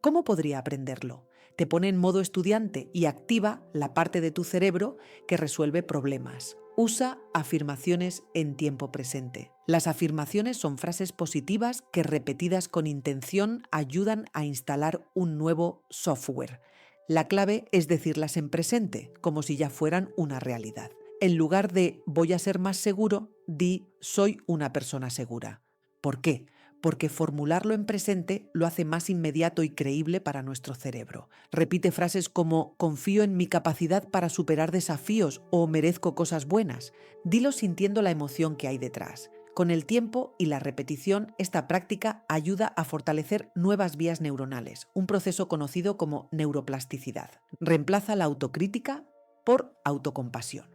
¿Cómo podría aprenderlo? Te pone en modo estudiante y activa la parte de tu cerebro que resuelve problemas. Usa afirmaciones en tiempo presente. Las afirmaciones son frases positivas que repetidas con intención ayudan a instalar un nuevo software. La clave es decirlas en presente, como si ya fueran una realidad. En lugar de voy a ser más seguro, di soy una persona segura. ¿Por qué? Porque formularlo en presente lo hace más inmediato y creíble para nuestro cerebro. Repite frases como confío en mi capacidad para superar desafíos o merezco cosas buenas. Dilo sintiendo la emoción que hay detrás. Con el tiempo y la repetición, esta práctica ayuda a fortalecer nuevas vías neuronales, un proceso conocido como neuroplasticidad. Reemplaza la autocrítica por autocompasión.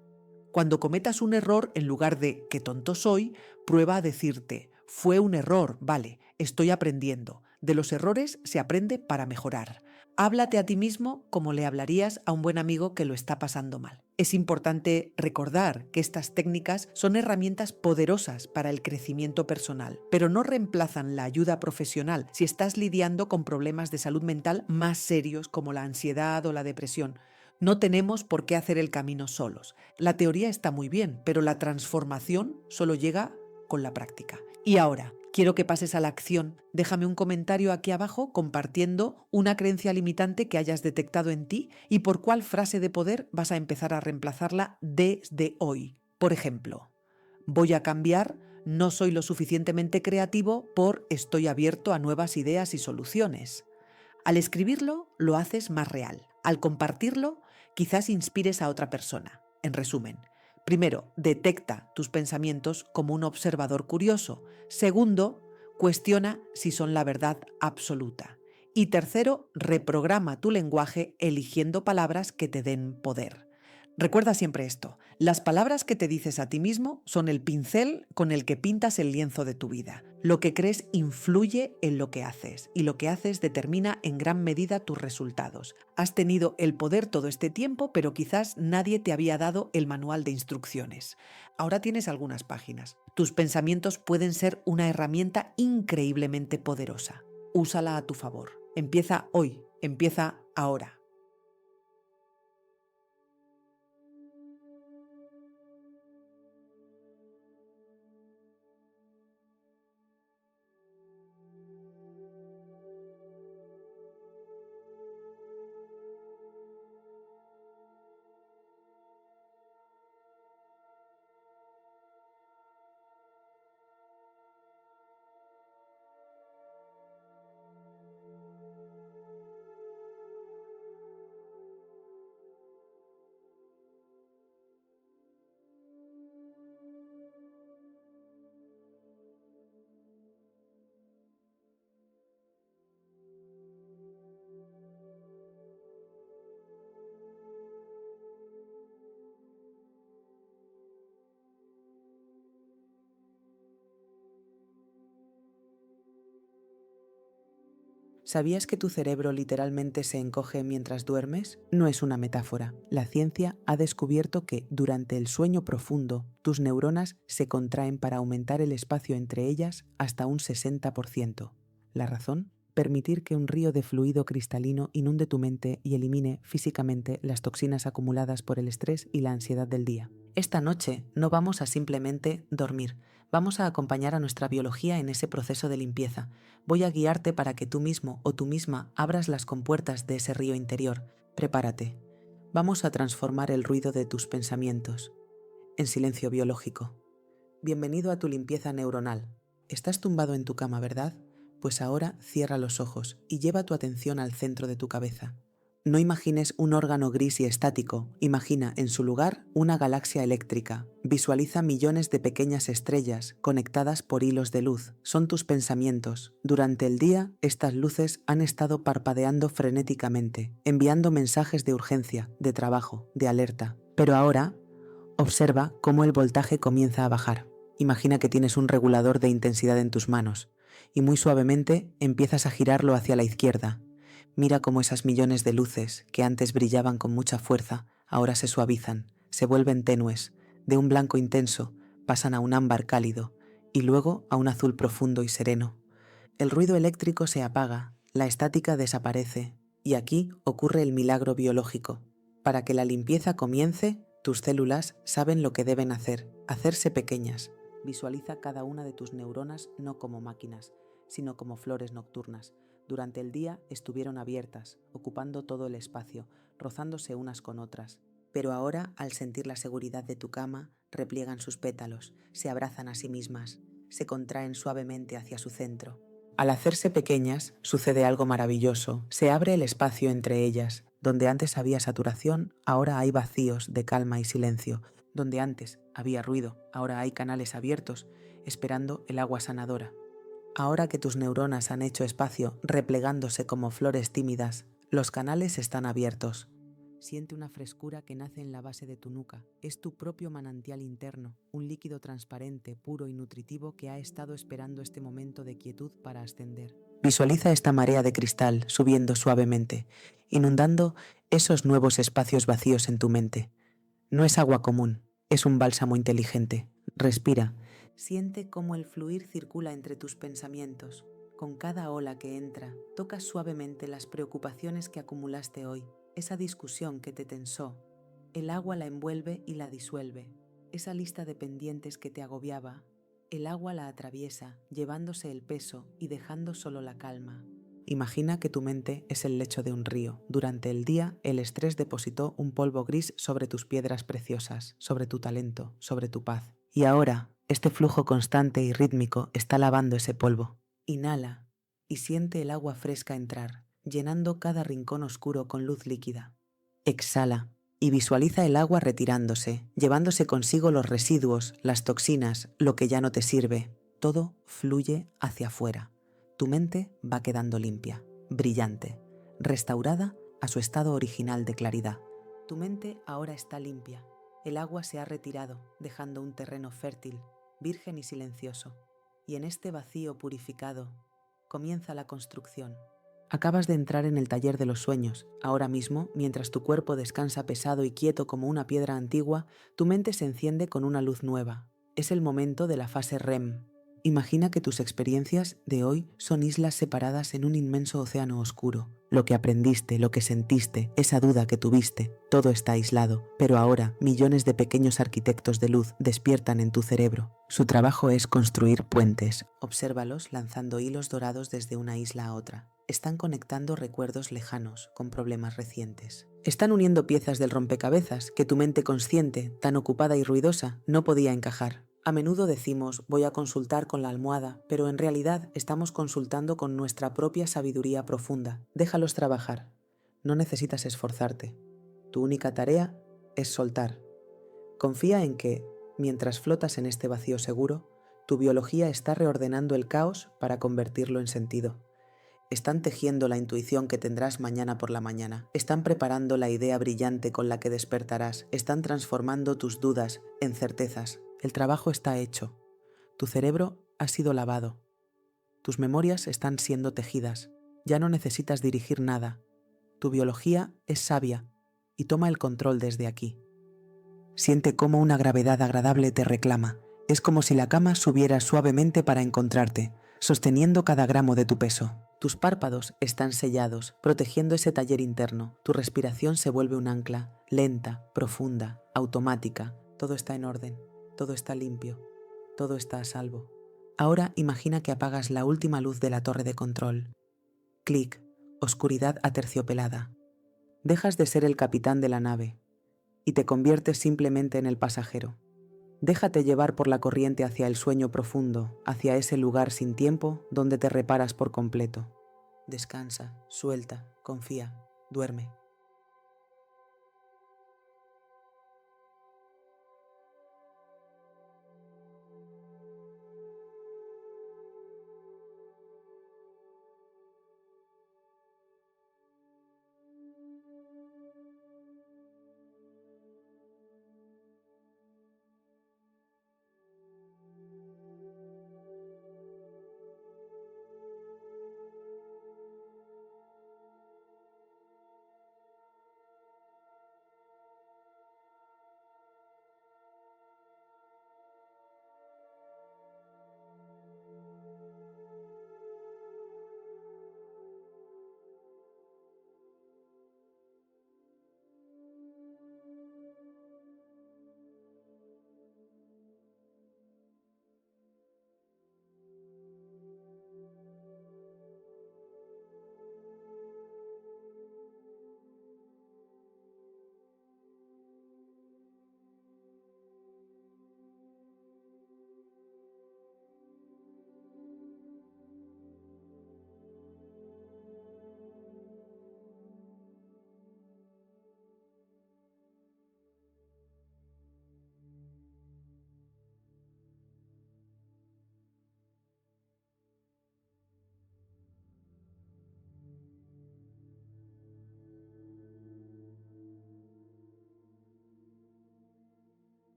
Cuando cometas un error, en lugar de qué tonto soy, prueba a decirte fue un error, vale, estoy aprendiendo. De los errores se aprende para mejorar. Háblate a ti mismo como le hablarías a un buen amigo que lo está pasando mal. Es importante recordar que estas técnicas son herramientas poderosas para el crecimiento personal, pero no reemplazan la ayuda profesional si estás lidiando con problemas de salud mental más serios como la ansiedad o la depresión. No tenemos por qué hacer el camino solos. La teoría está muy bien, pero la transformación solo llega con la práctica. Y ahora, quiero que pases a la acción. Déjame un comentario aquí abajo compartiendo una creencia limitante que hayas detectado en ti y por cuál frase de poder vas a empezar a reemplazarla desde hoy. Por ejemplo, voy a cambiar, no soy lo suficientemente creativo por estoy abierto a nuevas ideas y soluciones. Al escribirlo, lo haces más real. Al compartirlo, quizás inspires a otra persona. En resumen, primero, detecta tus pensamientos como un observador curioso. Segundo, cuestiona si son la verdad absoluta. Y tercero, reprograma tu lenguaje eligiendo palabras que te den poder. Recuerda siempre esto, las palabras que te dices a ti mismo son el pincel con el que pintas el lienzo de tu vida. Lo que crees influye en lo que haces y lo que haces determina en gran medida tus resultados. Has tenido el poder todo este tiempo, pero quizás nadie te había dado el manual de instrucciones. Ahora tienes algunas páginas. Tus pensamientos pueden ser una herramienta increíblemente poderosa. Úsala a tu favor. Empieza hoy, empieza ahora. ¿Sabías que tu cerebro literalmente se encoge mientras duermes? No es una metáfora. La ciencia ha descubierto que durante el sueño profundo, tus neuronas se contraen para aumentar el espacio entre ellas hasta un 60%. ¿La razón? Permitir que un río de fluido cristalino inunde tu mente y elimine físicamente las toxinas acumuladas por el estrés y la ansiedad del día. Esta noche no vamos a simplemente dormir, vamos a acompañar a nuestra biología en ese proceso de limpieza. Voy a guiarte para que tú mismo o tú misma abras las compuertas de ese río interior. Prepárate. Vamos a transformar el ruido de tus pensamientos en silencio biológico. Bienvenido a tu limpieza neuronal. Estás tumbado en tu cama, ¿verdad? Pues ahora cierra los ojos y lleva tu atención al centro de tu cabeza. No imagines un órgano gris y estático, imagina en su lugar una galaxia eléctrica. Visualiza millones de pequeñas estrellas conectadas por hilos de luz. Son tus pensamientos. Durante el día, estas luces han estado parpadeando frenéticamente, enviando mensajes de urgencia, de trabajo, de alerta. Pero ahora, observa cómo el voltaje comienza a bajar. Imagina que tienes un regulador de intensidad en tus manos y muy suavemente empiezas a girarlo hacia la izquierda. Mira cómo esas millones de luces que antes brillaban con mucha fuerza, ahora se suavizan, se vuelven tenues, de un blanco intenso pasan a un ámbar cálido y luego a un azul profundo y sereno. El ruido eléctrico se apaga, la estática desaparece y aquí ocurre el milagro biológico. Para que la limpieza comience, tus células saben lo que deben hacer, hacerse pequeñas. Visualiza cada una de tus neuronas no como máquinas, sino como flores nocturnas. Durante el día estuvieron abiertas, ocupando todo el espacio, rozándose unas con otras. Pero ahora, al sentir la seguridad de tu cama, repliegan sus pétalos, se abrazan a sí mismas, se contraen suavemente hacia su centro. Al hacerse pequeñas, sucede algo maravilloso. Se abre el espacio entre ellas. Donde antes había saturación, ahora hay vacíos de calma y silencio. Donde antes había ruido, ahora hay canales abiertos, esperando el agua sanadora. Ahora que tus neuronas han hecho espacio, replegándose como flores tímidas, los canales están abiertos. Siente una frescura que nace en la base de tu nuca. Es tu propio manantial interno, un líquido transparente, puro y nutritivo que ha estado esperando este momento de quietud para ascender. Visualiza esta marea de cristal subiendo suavemente, inundando esos nuevos espacios vacíos en tu mente. No es agua común, es un bálsamo inteligente. Respira. Siente cómo el fluir circula entre tus pensamientos. Con cada ola que entra, tocas suavemente las preocupaciones que acumulaste hoy, esa discusión que te tensó. El agua la envuelve y la disuelve. Esa lista de pendientes que te agobiaba, el agua la atraviesa, llevándose el peso y dejando solo la calma. Imagina que tu mente es el lecho de un río. Durante el día, el estrés depositó un polvo gris sobre tus piedras preciosas, sobre tu talento, sobre tu paz. Y ahora, este flujo constante y rítmico está lavando ese polvo. Inhala y siente el agua fresca entrar, llenando cada rincón oscuro con luz líquida. Exhala y visualiza el agua retirándose, llevándose consigo los residuos, las toxinas, lo que ya no te sirve. Todo fluye hacia afuera. Tu mente va quedando limpia, brillante, restaurada a su estado original de claridad. Tu mente ahora está limpia. El agua se ha retirado, dejando un terreno fértil, virgen y silencioso. Y en este vacío purificado comienza la construcción. Acabas de entrar en el taller de los sueños. Ahora mismo, mientras tu cuerpo descansa pesado y quieto como una piedra antigua, tu mente se enciende con una luz nueva. Es el momento de la fase REM. Imagina que tus experiencias de hoy son islas separadas en un inmenso océano oscuro. Lo que aprendiste, lo que sentiste, esa duda que tuviste, todo está aislado. Pero ahora, millones de pequeños arquitectos de luz despiertan en tu cerebro. Su trabajo es construir puentes. Obsérvalos lanzando hilos dorados desde una isla a otra. Están conectando recuerdos lejanos con problemas recientes. Están uniendo piezas del rompecabezas que tu mente consciente, tan ocupada y ruidosa, no podía encajar. A menudo decimos, voy a consultar con la almohada, pero en realidad estamos consultando con nuestra propia sabiduría profunda. Déjalos trabajar. No necesitas esforzarte. Tu única tarea es soltar. Confía en que, mientras flotas en este vacío seguro, tu biología está reordenando el caos para convertirlo en sentido. Están tejiendo la intuición que tendrás mañana por la mañana. Están preparando la idea brillante con la que despertarás. Están transformando tus dudas en certezas. El trabajo está hecho. Tu cerebro ha sido lavado. Tus memorias están siendo tejidas. Ya no necesitas dirigir nada. Tu biología es sabia y toma el control desde aquí. Siente cómo una gravedad agradable te reclama. Es como si la cama subiera suavemente para encontrarte, sosteniendo cada gramo de tu peso. Tus párpados están sellados, protegiendo ese taller interno. Tu respiración se vuelve un ancla, lenta, profunda, automática. Todo está en orden, todo está limpio, todo está a salvo. Ahora imagina que apagas la última luz de la torre de control. Clic, oscuridad aterciopelada. Dejas de ser el capitán de la nave y te conviertes simplemente en el pasajero. Déjate llevar por la corriente hacia el sueño profundo, hacia ese lugar sin tiempo donde te reparas por completo. Descansa, suelta, confía, duerme.